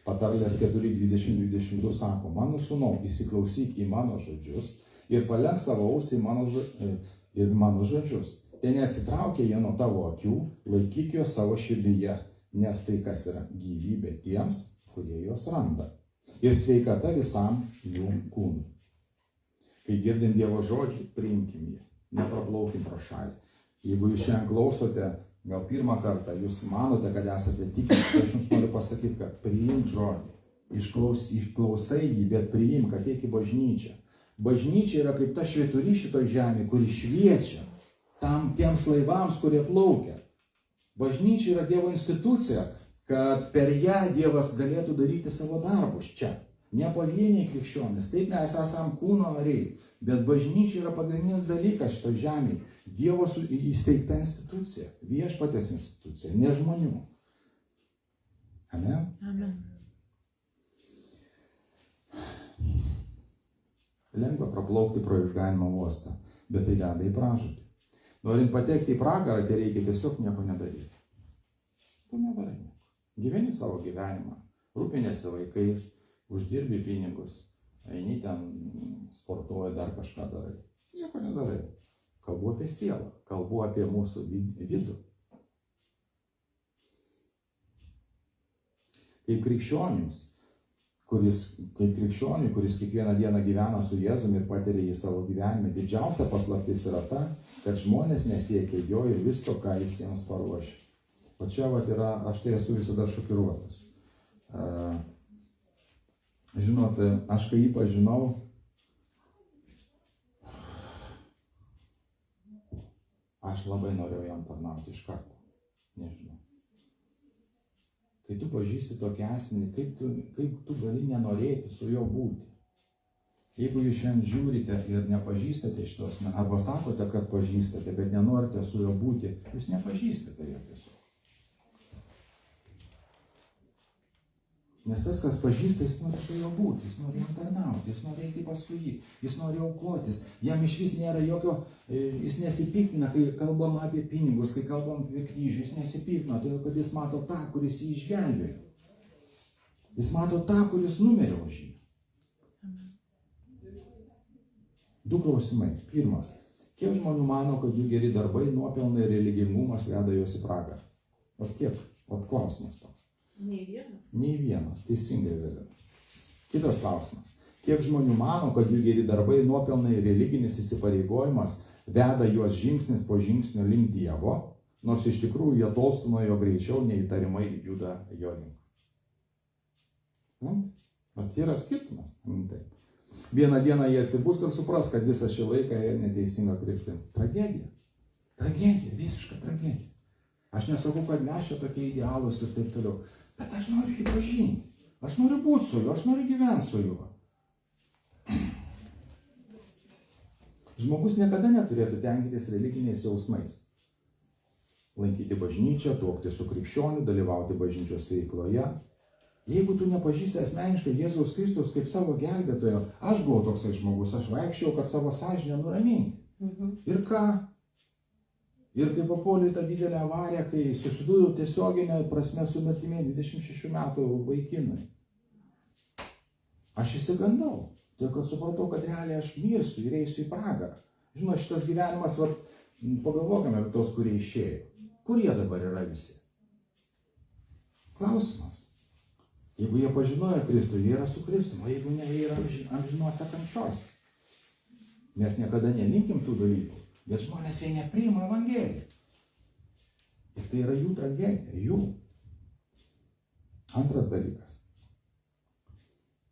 Patarlės 4:20-22 sako, mano sūnau, įsiklausyk į mano žodžius ir palenk savo ausį į mano žodžius. Tai neatsitraukia jie nuo tavo akių, laikyk juos savo širdyje, nes tai kas yra gyvybė tiems, kurie juos randa. Ir sveikata visam jų kūnui. Kai girdim Dievo žodžių, priimkim jį, nepraplaukim pro šalį. Jeigu jūs šiandien klausote, gal pirmą kartą jūs manote, kad esate tikintis, tai aš jums noriu pasakyti, kad priimk žodį. Išklausai jį, bet priimk, ateik į bažnyčią. Bažnyčia yra kaip ta švyturys šitoj žemėje, kuri šviečia tiems laivams, kurie plaukia. Bažnyčia yra Dievo institucija, kad per ją Dievas galėtų daryti savo darbus čia. Ne pavieniai krikščionys, taip mes esam kūno nariai, bet bažnyčia yra pagrindinis dalykas šitoj žemėje. Dievo įsteigta institucija, viešpatės institucija, ne žmonių. Amen? Amen. Lengva praplaukti pro išganimo uostą, bet tai veda į pražūtį. Norint patekti į pragarą, tai reikia tiesiog nieko nedaryti. Tu nedarai nieko. Gyveni savo gyvenimą, rūpinėsi vaikais, uždirbi pinigus, eini ten, sportuoji, dar kažką darai. Nieko nedarai. Kalbu apie sielą, kalbu apie mūsų vidų. Kaip krikščioniui, kuris kiekvieną dieną gyvena su Jėzumi ir patiria jį savo gyvenime, didžiausia paslaptis yra ta, kad žmonės nesiekia jo ir visko, ką jis jiems paruošia. O čia yra, aš tai esu visada šokiruotas. Žinot, aš kai jį pažinau, aš labai norėjau jam tarnauti iš karto. Nežinau. Kai tu pažįsti tokį asmenį, kaip tu gali nenorėti su juo būti. Jeigu jūs šiandien žiūrite ir nepažįstate šitos, arba sakote, kad pažįstate, bet nenorite su juo būti, jūs nepažįstate jo tiesiog. Nes tas, kas pažįsta, jis nori su juo būti, jis nori jam tarnauti, jis nori eiti paskui jį, jis nori aukotis, jam iš vis nėra jokio, jis nesipiktina, kai kalbam apie pinigus, kai kalbam apie kryžių, jis nesipiktina, todėl kad jis mato tą, kuris jį išgelbėjo. Jis mato tą, kuris numirė už jį. Du klausimai. Pirmas. Kiek žmonių mano, kad jų geri darbai, nuopelnai ir religingumas veda juos į pragarą? Ot kiek? Ot klausimas toks. Nei vienas. Nei vienas, teisingai vėliau. Kitas klausimas. Kiek žmonių mano, kad jų geri darbai, nuopelnai ir religinis įsipareigojimas veda juos žingsnis po žingsnio link Dievo, nors iš tikrųjų jie tolsta nuo jo greičiau, nei įtarimai juda jo link. Mat yra skirtumas. Taip. Vieną dieną jie atsibus ir supras, kad visą šį laiką jie neteisinga kryptim. Tragedija. Tragedija, visiška tragedija. Aš nesakau, kad mes čia tokie idealūs ir taip toliau. Bet aš noriu jį pažinti. Aš noriu būti su juo, aš noriu gyventi su juo. Žmogus niekada neturėtų tenkintis religiniais jausmais. Lankyti bažnyčią, tuokti su krikščioniu, dalyvauti bažnyčios veikloje. Jeigu tu nepažįsti asmeniškai Jėzaus Kristaus kaip savo gelbėtojo, aš buvau toksai žmogus, aš vaikščiau, kad savo sąžinę nuraminti. Ir ką? Ir kai papuoliau į tą didelę avariją, kai susidūriau tiesioginę prasme su mirtimi 26 metų vaikinui. Aš įsigandau, todėl kad supratau, kad realiai aš mirsiu ir eisiu į pragarą. Žinot, šitas gyvenimas, pagalvokime apie tos, kurie išėjo. Kur jie dabar yra visi? Klausimas. Jeigu jie pažinojo Kristų, jie yra su Kristumi, o jeigu ne, jie yra amžinose kančiose. Mes niekada nelinkim tų dalykų. Bet žmonės jie nepriima Evangeliją. Ir tai yra jų tragedija, jų. Antras dalykas.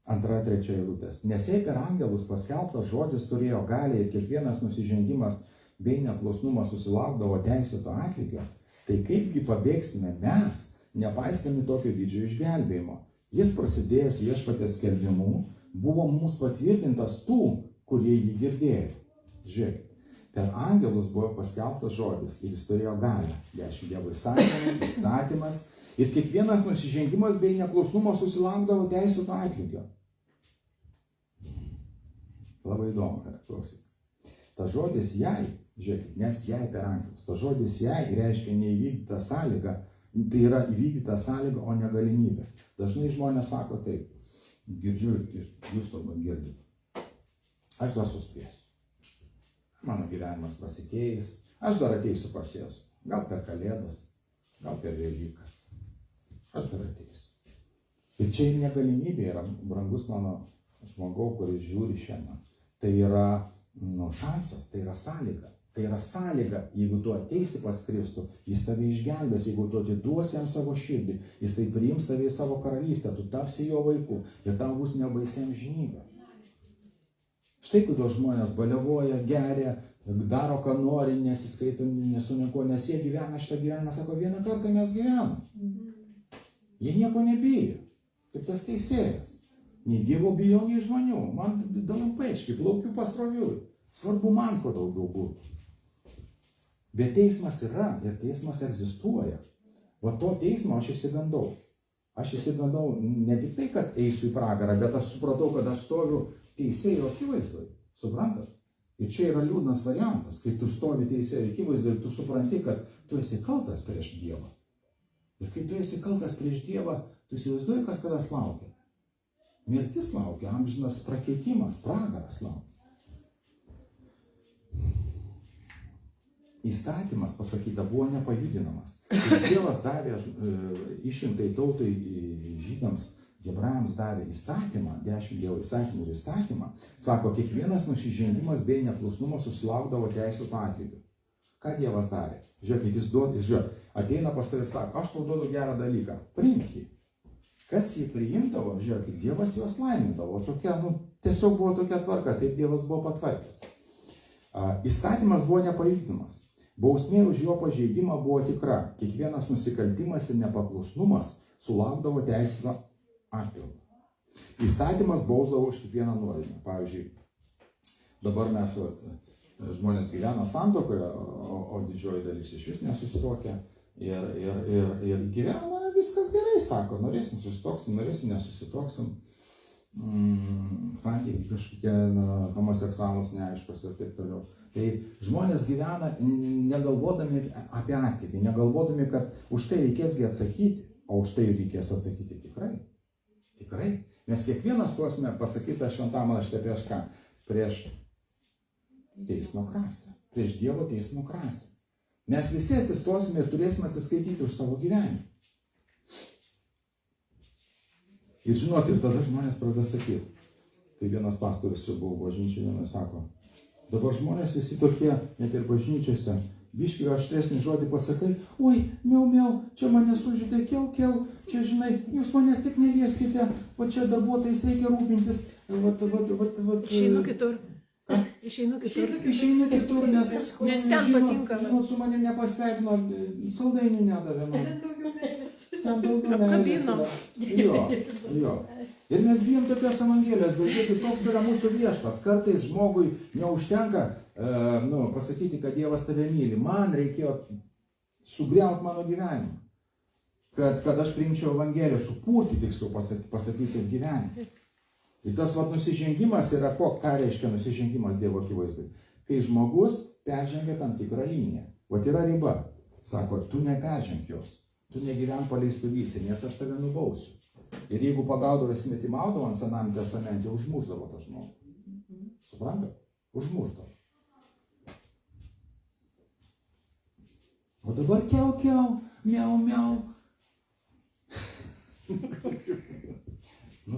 Antra, trečia eilutės. Nes jei per angelus paskelbtas žodis turėjo galią ir kiekvienas nusižengimas bei neklusnumas susilaukdavo teisėto atlygio, tai kaipgi pabėgsime mes, nepaisydami tokio didžio išgelbėjimo. Jis prasidėjęs viešpaties skelbimu buvo mums patvirtintas tų, kurie jį girdėjo. Žiūrėkit. Per angelus buvo paskelbtas žodis ir jis turėjo galią. 10 Dievo įstatymas ir kiekvienas nusižengimas bei neklusnumas susilaukdavo teisėto atlygio. Labai įdomu, klausyti. Ta žodis jai, žiūrėkit, nes jai per angelus. Ta žodis jai reiškia neįvykdytą sąlygą, Tai yra įvykdyta sąlyga, o ne galimybė. Dažnai žmonės sako taip, girdžiu ir jūs turbūt girdite. Aš dar suspėsiu. Mano gyvenimas pasikeis, aš dar ateisiu pas Jėzų. Gal per Kalėdas, gal per Velykas. Aš dar ateisiu. Ir čia ne galimybė yra, brangus mano žmogau, kuris žiūri šiandien. Tai yra šansas, tai yra sąlyga. Tai yra sąlyga, jeigu tu ateisi pas Kristų, jis tave išgelbės, jeigu tu atiduosi jam savo širdį, jisai priims tave į savo karalystę, tu tapsi jo vaiku ir tau bus nebaisi amžinybė. Štai kodėl žmonės baliavoja, geria, daro, ką nori, nesiskaito su nieko, nes jie gyvena šitą gyvenimą, sako, vieną kartą mes gyvenam. Jie nieko nebijo, kaip tas teisėjas. Nei Dievo bijo, nei žmonių. Man dalampaiškai, plaukiu pasroviui. Svarbu man, ko daugiau būtų. Bet teismas yra ir teismas egzistuoja. Va to teismo aš išsigandau. Aš išsigandau ne tik tai, kad eisiu į pragarą, bet aš supratau, kad aš stoviu teisėjo akivaizdoje. Suprantat? Ir čia yra liūdnas variantas, kai tu stovi teisėjo akivaizdoje ir tu supranti, kad tu esi kaltas prieš Dievą. Ir kai tu esi kaltas prieš Dievą, tu įsivaizduoji, kas tavęs laukia. Mirtis laukia, amžinas prakeitimas, pragaras laukia. Įstatymas, pasakyta, buvo nepajudinamas. Ir Dievas davė išrinktai tautai žydams, hebrajams davė įstatymą, 10 Dievo įsakymų ir įstatymą. Sako, kiekvienas nusižengimas bei neklusnumas susilaukdavo teisėto atlygio. Ką Dievas darė? Žiūrėkit, jis ateina pas tave ir sako, aš tau duodu gerą dalyką, priimk jį. Kas jį priimdavo, žiūrėkit, Dievas juos laimindavo. Tokia, tiesiog buvo tokia tvarka, taip Dievas buvo patvarkęs. Įstatymas buvo nepajudinamas. Bausmė už jo pažeidimą buvo tikra. Kiekvienas nusikaltimas ir nepaklusnumas sulaukdavo teisėto atlygio. Įstatymas bausdavo už kiekvieną nuodėmę. Pavyzdžiui, dabar mes žmonės gyvena santuokoje, o didžioji dalis iš vis nesusituokia ir gyvena viskas gerai, sako, norėsim susitoksim, norėsim nesusitoksim. Santykiai kažkokie homoseksualūs neaiškus ir taip toliau. Tai žmonės gyvena negalvodami apie atlygį, negalvodami, kad už tai reikėsgi atsakyti, o už tai reikės atsakyti tikrai. Tikrai. Mes kiekvienas tuosime pasakytą šventame rašte prieš ką? Prieš teismo krasę. Prieš Dievo teismo krasę. Mes visi atsistosime ir turėsime atsiskaityti už savo gyvenimą. Ir žinot, ir tada žmonės pradeda sakyti, kai vienas pastorius jau buvo bažnyčioje, vienas sako, dabar žmonės visi tokie, net ir bažnyčiose, biškį aštresnį žodį pasakai, oi, miau, čia mane sužydė, kiau, čia žinai, jūs manęs tik nelieskite, va čia darbuotojais reikia rūpintis, Išeinu kitur. Ką? Išeinu kitur, nes ten patinka. Žinot, su manim nepasveikino, saldainių nedavė man. Ten daugiau meilės yra. Jo. Ir mes bijom tokios evangelijos, bet žiūrėkit, koks yra mūsų viešpats. Kartais žmogui neužtenka pasakyti, kad Dievas tave myli. Man reikėjo sugriauti mano gyvenimą, kad aš priimčiau evangeliją, supurti tiksliau pasakyti gyvenimą. Ir tas nusižengimas yra ką reiškia nusižengimas Dievo akivaizdai? Kai žmogus peržengia tam tikrą liniją. Vat yra riba. Sako, tu neperženk jos. Tu negyvenk paleistuvystėje, nes aš tave nubausiu. Ir jeigu pagaudavo svetimaudavo ant Sename testamente, užmušdavo tą žmogų. Suprantat? Užmušdavo. O dabar kiau, miau.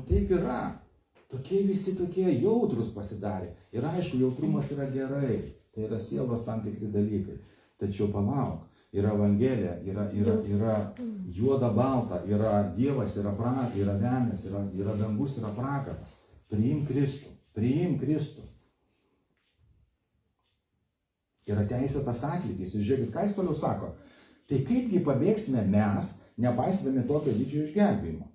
Taip yra. Tokie visi tokie jautrus pasidarė. Ir aišku, jautrumas yra gerai. Tai yra sielos tam tikri dalykai. Tačiau palauk. Yra evangelija, yra juoda balta, yra Dievas, yra velnias, yra dangus, yra pragaras. Priimk Kristų. Yra teisėtas atlygis. Ir žiūrėkit, ką jis toliau sako. Tai kaipgi pabėgsime mes, nepaisydami tokio didžiojo išgelbėjimo.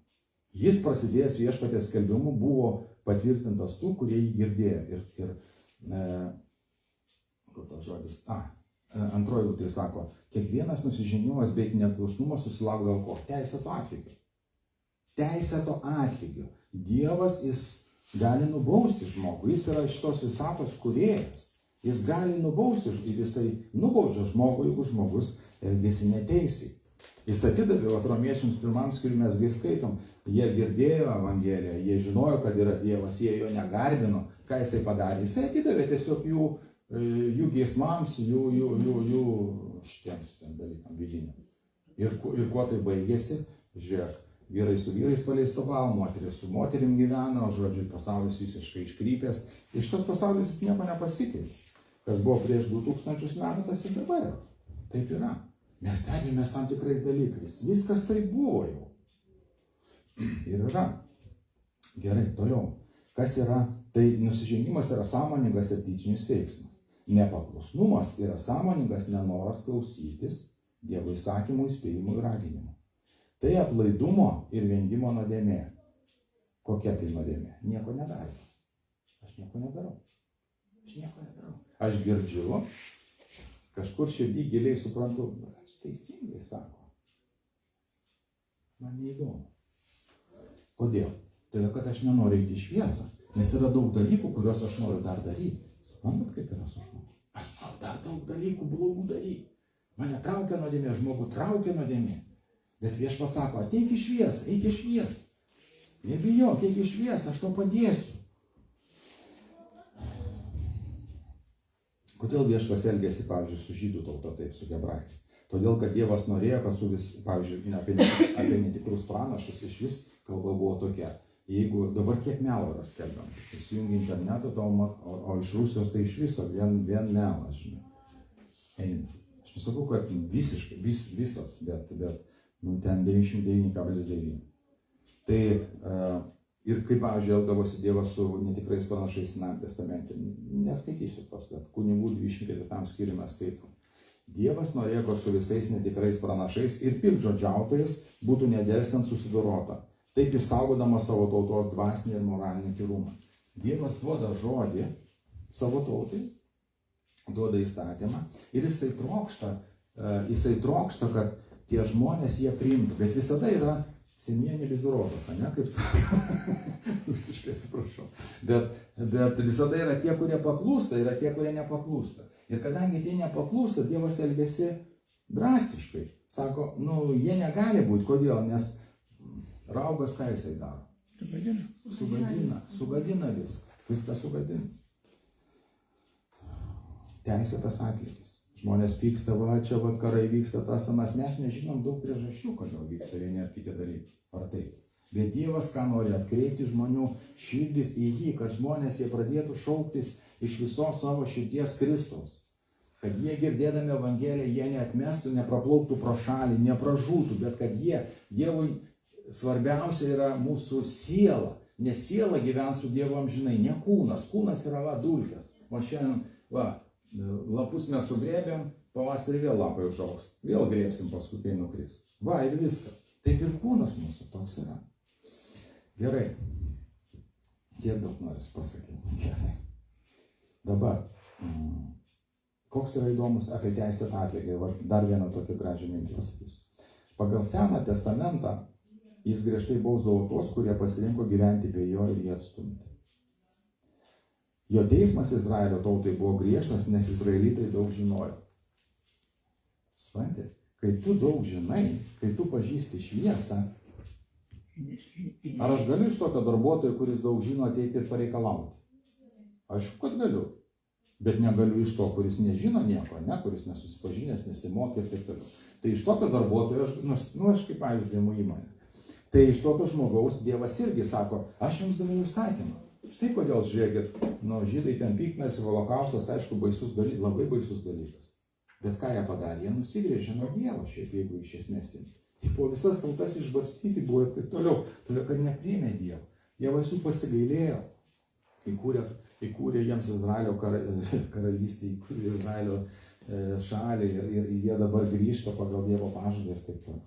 Jis prasidėjęs viešpaties skelbimu buvo patvirtintas tų, kurie jį girdėjo. Kur tas žodis? Antroji eilutė sako, kiekvienas nusižengimas bei neklusnumas susilaukdavo ko? Teisėto atlygio. Dievas, jis gali nubausti žmogų, jis yra šitos visatos kūrėjas. Jis gali nubausti ir jisai nubaudžia žmogų, jeigu žmogus elgiasi neteisiai. Jis atidavė, o romiečiams pirmam skyriui mes ir skaitom, jie girdėjo Evangeliją, jie žinojo, kad yra Dievas, jie jo negarbino, ką jisai padarė. Jisai atidavė tiesiog jų geismams, jų šitiems dalykams vidiniam. Ir kuo tai baigėsi, žiūrėk, vyrai su vyrais paleistuvavo, moteris su moterim gyveno, žodžiu, pasaulis visiškai iškrypęs. Ir šitas pasaulis jis nieko nepasikeitė. Kas buvo prieš 2000 metų, tas ir dabar yra. Taip yra. Mes stebimės tam tikrais dalykais. Viskas taip buvo jau. Ir yra. Gerai, toliau. Kas yra? Tai nusižengimas yra sąmoningas ir tyčinis veiksmas. Nepaklusnumas yra sąmoningas nenoras klausytis Dievo įsakymų, įspėjimų ir raginimų. Tai aplaidumo ir vengimo nuodėmė. Kokia tai nuodėmė? Nieko nedarau. Aš nieko nedarau. Aš girdžiu, kažkur širdį giliai suprantu, aš teisingai sako. Man neįdomu. Kodėl? Todėl, kad aš nenoriu eiti į šviesą, nes yra daug dalykų, kuriuos aš noriu dar daryti. Suprantat, kaip yra su žmogu? Aš noriu dar daug dalykų blogų daryti. Mane traukia nuodėmė, žmogų traukia nuodėmė. Bet Viešpats sako, ateik į šviesą, eik į šviesą. Nebijok, eik į šviesą, aš tau padėsiu. Kodėl Viešpats elgėsi, pavyzdžiui, su žydų tauta taip, su hebrajais? Todėl, kad Dievas norėjo, kad su pavyzdžiui, apie netikrus pranašus iš vis kalba buvo tokia. Jeigu dabar kiek melo yra skelbiama, įsijungi internetą, o iš Rusijos tai iš viso vien melas, žinai. Eina. Aš nesakau, kad visiškai, visas, bet ten 99,9. Tai ir kaip, pavyzdžiui, elgdavosi Dievas su netikrais pranašais Senajame testamente. Neskaitysiu tos, bet kunigų 24 skyriuje skaitom. Dievas norėjo, kad su visais netikrais pranašais ir piktžodžiautojais būtų nedelsiant susidorota, taip išsaugodamas savo tautos dvasinį ir moralinį tyrumą. Dievas duoda žodį savo tautai, duoda įstatymą ir jisai trokšta, kad tie žmonės jie priimtų, bet visada yra senienė vizurota, ne, kaip sakau, visiškai atsiprašau, bet visada yra tie, kurie paklūsta, yra tie, kurie nepaklūsta. Ir kadangi tie nepaklūsta, Dievas elgiasi drastiškai. Sako, jie negali būti, kodėl, nes raugas ką jisai daro? Sugadina viską sugadina. Teisėtas atlygis. Žmonės pyksta, čia karai vyksta, tas anas, mes nežinom daug priežasčių, kodėl vyksta vieni ar kiti dalykai. Ar taip. Bet Dievas ką nori atkreipti žmonių širdis į jį, kad žmonės jie pradėtų šauktis iš visos savo širdies Kristaus. Kad jie girdėdami Evangeliją, jie neatmestų, nepraplauktų pro šalį, nepražūtų, bet kad Dievui svarbiausia yra mūsų siela. Nes siela gyvens su Dievu amžinai, ne kūnas. Kūnas yra dulkės. O šiandien, lapus mes sugrėbėm, pavasarį vėl lapai užaugs. Vėl grėbsim, paskui tai nukris. Ir viskas. Taip ir kūnas mūsų toks yra. Gerai. Tiek daug noris pasakyti. Gerai. Dabar, koks yra įdomus apie teisėtą atlygį. Dar vieną tokią gražią mintį pasakysiu. Pagal Seną testamentą jis griežtai bausdavo tuos, kurie pasirinko gyventi be jo ir jį atstumti. Jo teismas Izraelio tautai buvo griežtas, nes izraelitai daug žinojo. Supranti, kai tu daug žinai, kai tu pažįsti šviesą, ar aš galiu iš tokio darbuotojo, kuris daug žino, ateiti ir pareikalauti? Aišku, kad galiu. Bet negaliu iš to, kuris nežino nieko, kuris nesusipažinęs, nesimokė ir taip toliau. Tai iš tokio darbuotojo, aš kaip pavyzdį imu įmonę. Tai iš tokio žmogaus Dievas irgi sako, aš jums daviau įstatymą. Štai kodėl, žiūrėkit, žydai ten piktinasi, holokaustas, aišku, labai baisus dalykas. Bet ką jie padarė? Jie nusigrėžė nuo Dievo, šiaip jeigu iš esmės. Ir po visas tautas išbarstyti buvo ir taip toliau, todėl kad nepriėmė Dievo. Dievas jų pasigailėjo, įkūrė jiems Izraelio karalystę, įkūrė Izraelio šalį ir jie dabar grįžta pagal Dievo pažadą ir taip toliau.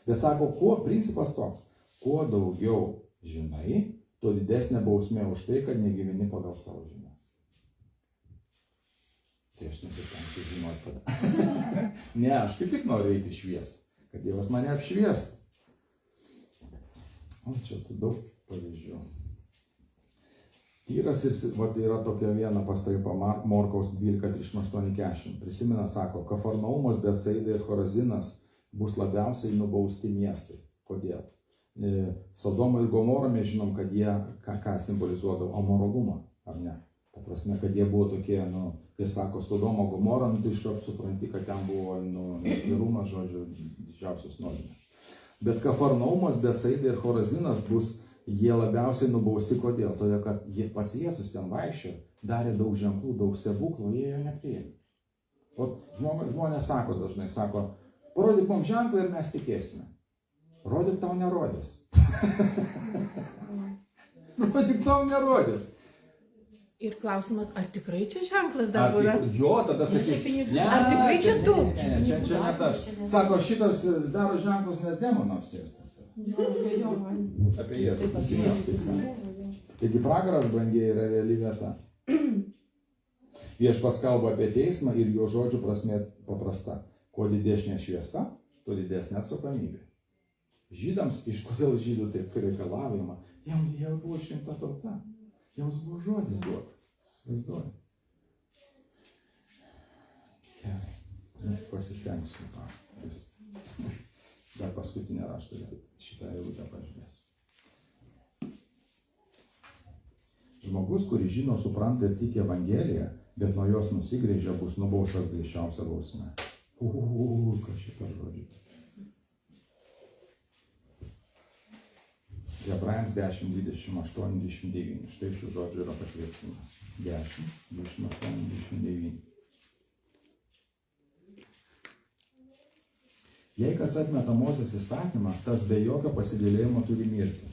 Bet sako, principas toks, kuo daugiau žinai, tuo didesnė bausmė už tai, kad negyveni pagal savo žinias. Tai aš nesistengsiu žinoti tada. Ne, aš kaip tik noriu eiti šviesą, kad Dievas mane apšviestų. O čia tu daug pavyzdžių. Tyras yra tokia viena pastraipa Morkaus 12:38-40. Prisimena, sako, Kafarnaumas, Betsaida ir Chorazinas bus labiausiai nubausti miestai. Kodėl? Sodoma ir Gomora mes žinom, kad jie ką simbolizuodavo? Amoralumą, ar ne? Ta prasme, kad jie buvo tokie, kai sako Sodoma, Gomora, tai iškart supranti, kad ten buvo gerumas, žodžiu, didžiausios nuodėmės. Bet Kafarnaumas, Betsaida ir Chorazinas bus jie labiausiai nubausti. Kodėl? Todėl, kad pats Jėzus ten vaikščiojo, darė daug ženklų, daug stebuklų, jie jo nepriėmė. O žmonės sako dažnai, parodyk mums ženklą ir mes tikėsime. Rodyk tau nerodės. Rodyk tau nerodės. Ir klausimas, ar tikrai čia ženklas dar yra? Jo, tada sakys, ne, ar tikrai čia tu? Čia ne tas. Sako, šitas daro ženklus, nes demono apsėstas. Apie Jėzų prisimenu, taip sako. Taigi pragaras, brangiai, yra reali vieta. Viešpats kalba apie teismą ir jo žodžių prasmė paprasta. Kuo didesnė šviesa, tuo didesnė atsakomybė. Žydams, iš kodėl žydų taip reikalavimą, jie buvo išrinkta tauta. Jiems buvo žodis duotas. Įsivaizduoju. Gerai. Pasistengsiu. Dar paskutinę raštą šitą eilutę pažiūrėsiu. Žmogus, kuris žino, supranta ir tiki Evangeliją, bet nuo jos nusigręžia, bus nubaustas griežčiausia bausme. Kas šitą žodžiu. Hebrajams 10, 28, 29. Štai šių žodžių yra patvirtinimas. 10, 28, 29. Jei kas atmeta Mozės įstatymą, tas be jokio pasigailėjimo turi mirti.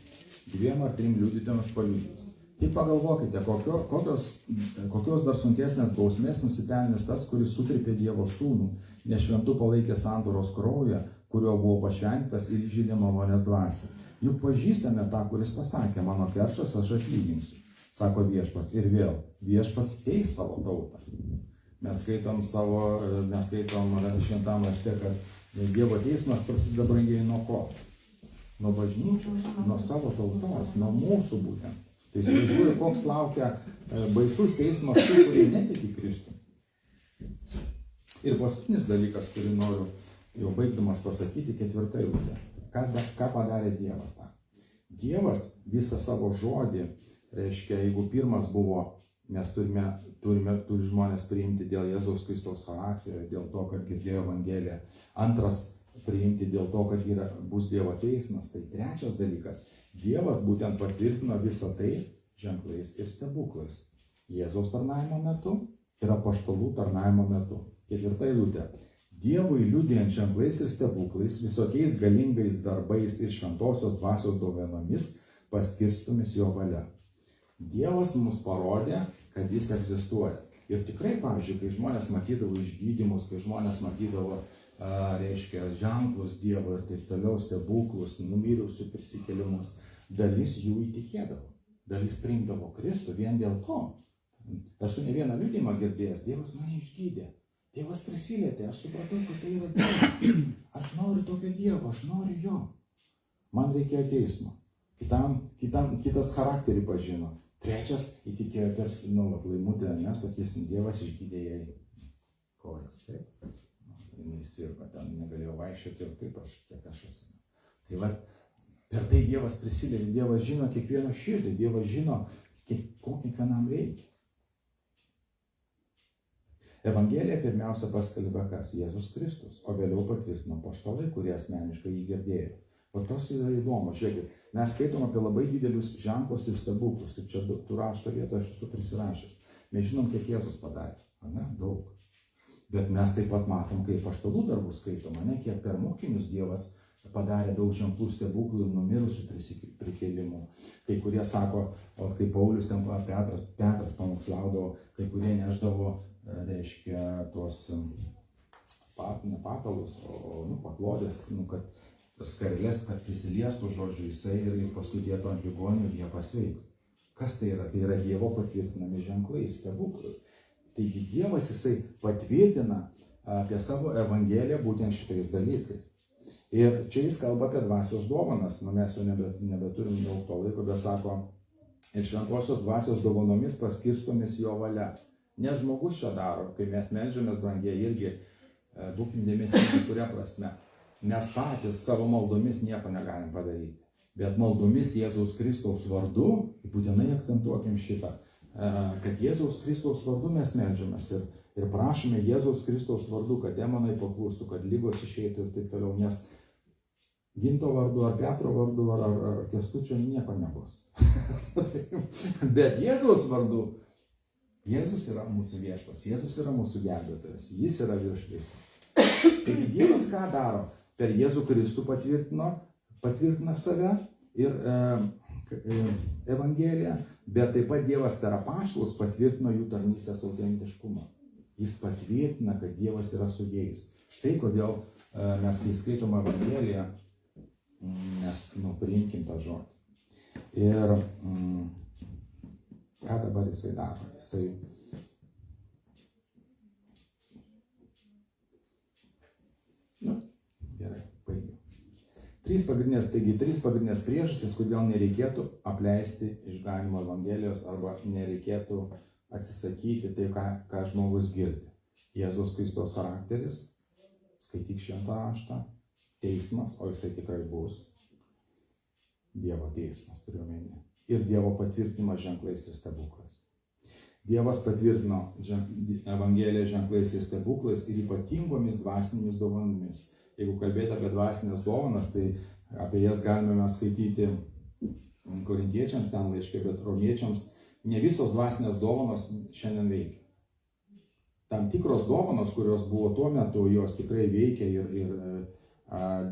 2 ar 3 liudytojams paliudys. Tik pagalvokite, kokios dar sunkesnės bausmės nusipelnęs tas, kuris sutrypė Dievo sūnų, nešventu palaikė sandoros kraują, kurio buvo pašventintas ir įžeidė malonės dvasią. Juk pažįstame tą, kuris pasakė, mano kerštas aš atlyginsiu, sako viešpats. Ir vėl, viešpats teis savo tautą. Mes skaitom šventam rašte, kad Dievo teismas prasideda, brangiai, nuo ko? Nuo bažnyčios, nuo savo tautos, nuo mūsų būtent. Tai įsivaizduoju, koks laukia baisus teismas tų, kurie netiki Kristų. Ir paskutinis dalykas, kurį noriu jau baigdamas pasakyti, 4 eilutė. Ką padarė Dievas tą? Dievas visą savo žodį, reiškia, jeigu pirmas buvo, mes turi žmonės priimti dėl Jėzaus Kristaus charakterio, dėl to, kad girdėjo Evangeliją. Antras, priimti dėl to, kad bus Dievo teismas. Tai trečias dalykas, Dievas būtent patvirtino visą tai ženklais ir stebuklais. Jėzaus tarnavimo metu ir apaštalų tarnavimo metu. 4 eilutė. Dievui liudijant ženklais ir stebuklais, visokiais galingais darbais ir šventosios dvasios dovanomis paskirstomis jo valia. Dievas mums parodė, kad jis egzistuoja. Ir tikrai, pavyzdžiui, kai žmonės matydavo išgydymus, kai žmonės matydavo, reiškia, ženklus Dievo ir taip toliau, stebuklus, numirusių prisikėlimus, dalis jų įtikėdavo. Dalis priimdavo Kristų vien dėl to. Esu ne vieną liudijimą girdėjęs, Dievas mane išgydė. Dievas prisilietė, aš supratau, kad tai yra Dievas. Aš noriu tokio Dievo, aš noriu jo. Man reikėjo teismo. Kitas charakterį pažino. Trečias įtikėjo per laimutę, nesakysim, Dievas išgydė jai kojas. Taip? Jis sirgo, ten negalėjo vaikščioti ir taip, kiek aš atsimenu. Tai va, per tai Dievas prisilietė. Dievas žino kiekvieną širdį. Dievas žino, ko kiekvienam reikia. Evangeliją pirmiausia paskelbė kas? Jėzus Kristus, o vėliau patvirtino apaštalai, kurie asmeniškai jį girdėjo. O tas yra įdomu, žiūrėkit, mes skaitom apie labai didelius ženklus ir stebuklus, ir čia tų rašto vietų aš esu prisirašęs. Mes žinom, kiek Jėzus padarė, ne? Daug. Bet mes taip pat matom, kaip apaštalų darbų skaitom, ne? Kiek per mokinius Dievas padarė daug ženklų stebuklų ir numirusių prikėlimų. Kai kurie sako, o kai Paulius, ten Petras pamokslaudavo, kai kurie neždavo, reiškia, tuos ne patalus, o paklodės, kad skarelės, kad prisiliestų, žodžiu, jisai ir paskui dėtų ant ligonių ir jie pasveiktų. Kas tai yra? Tai yra Dievo patvirtinami ženklai ir stebuklai. Taigi Dievas jisai patvirtina apie savo Evangeliją būtent šitais dalykais. Ir čia jis kalba apie dvasios dovanas, mes jau nebeturim daug to laiko, bet sako, ir šventosios dvasios dovanomis paskirstomis jo valia. Ne žmogus čia daro, kai mes meldžiamės, brangiai, irgi būkim dėmesingi, kuria prasme. mes patys savo maldomis nieko negalim padaryti. Bet maldomis Jėzaus Kristaus vardu, būtinai akcentuokim šitą, kad Jėzaus Kristaus vardu mes meldžiamės ir prašome Jėzaus Kristaus vardu, kad demonai paklūstų, kad lygos išeitų ir taip toliau, nes Ginto vardu, ar Petro vardu, ar Kęstučio nieko nebus. Bet Jėzaus vardu, Jėzus yra mūsų viešpats, Jėzus yra mūsų gelbėtojas, jis yra virš viso. Taigi Dievas ką daro? Per Jėzų Kristų patvirtina save ir Evangeliją, bet taip pat Dievas per apaštalus patvirtino jų tarnystės autentiškumą. Jis patvirtina, kad Dievas yra su jais. Štai kodėl mes, kai skaitom Evangeliją, mes priimkim tą žodį. Ir ką dabar jisai daro? Jisai gerai, baigiu. Trys pagrindinės priežastys, kodėl nereikėtų apleisti išganymo Evangelijos arba nereikėtų atsisakyti tai, ką žmogus girdi. Jėzaus Kristaus charakteris, skaityk šventą raštą, teismas, o jisai tikrai bus. Dievo teismas, turiu omeny. Ir Dievo patvirtinimas ženklais ir stebuklais. Dievas patvirtino Evangeliją ženklais ir stebuklais ir ypatingomis dvasinėmis dovanomis. Jeigu kalbėti apie dvasinės dovanas, tai apie jas galime mes skaityti korintiečiams ten laiške, bet romiečiams ne visos dvasinės dovanos šiandien veikia. Tam tikros dovanos, kurios buvo tuo metu, jos tikrai veikia ir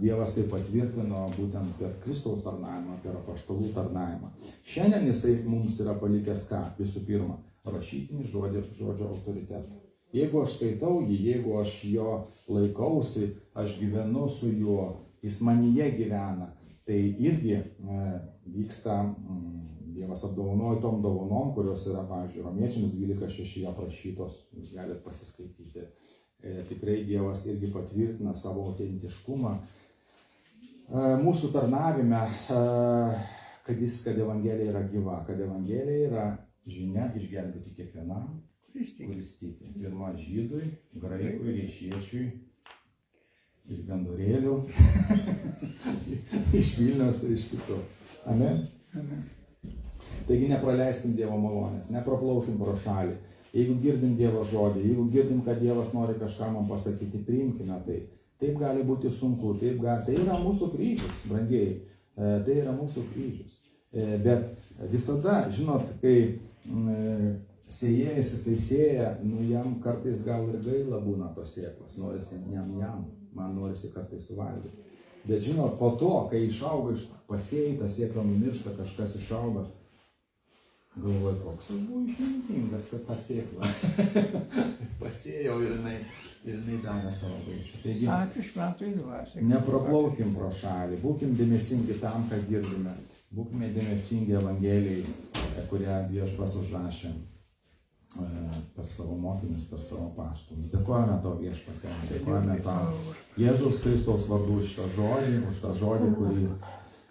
Dievas tai patvirtino būtent per Kristaus tarnavimą, per apaštalų tarnavimą. Šiandien jisai mums yra palikęs ką? Visų pirma, rašytinį žodžio autoritetą. Jeigu aš skaitau jį, jeigu aš jo laikausi, aš gyvenu su juo, jis manyje gyvena, tai irgi vyksta, Dievas apdovanoja tom dovanom, kurios yra, pavyzdžiui, romiečiams 12:6 aprašytos, jūs galite pasiskaityti. Tikrai Dievas irgi patvirtina savo autentiškumą mūsų tarnavime, kad Evangelija yra gyva, kad Evangelija yra žinia išgelbėti kiekvienam, kuris tiki. Pirma žydui, graikui, riešiečiui, iš Gandorėlių, iš Vilniaus ir iš kitų. Amen. Taigi nepraleiskim Dievo malonės, nepraplaukim pro šalį. Jeigu girdim Dievo žodį, jeigu girdim, kad Dievas nori kažką man pasakyti, priimkime tai. Taip gali būti sunku, tai yra mūsų kryžius, brangiai, tai yra mūsų kryžius. Bet visada, žinot, kai sėjėjas jisai sėja, jam kartais gal ir gaila būna tos sėklos, norisi jam, man norisi kartais suvalgyti. Bet žinot, po to, kai išauga, pasėjai, ta sėkla numiršta, kažkas išauga, galvoju, koks aš buvau išmintingas, kad pasėkla. Pasėjau ir jinai davė savo vaisių. Taigi, Ačiū šventąjai dvasiai. nepraplaukim pro šalį, būkim dėmesingi tam, ką girdime. Būkime dėmesingi Evangelijai, kurią Viešpats užrašė per savo mokinius, per savo apaštalus. Dėkojame tau, Viešpatie, dėkojame tau Jėzaus Kristaus vardu už tą žodį, kurį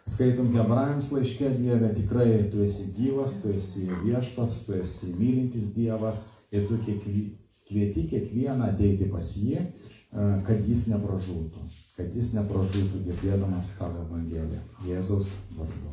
skaitom Hebrajams laiške. Dieve, tikrai tu esi gyvas, tu esi viešpats, tu esi mylintis Dievas ir tu kvieti kiekvieną ateiti pas jį, kad jis nepražūtų, girdėdamas tavo Evangeliją. Jėzaus vardu.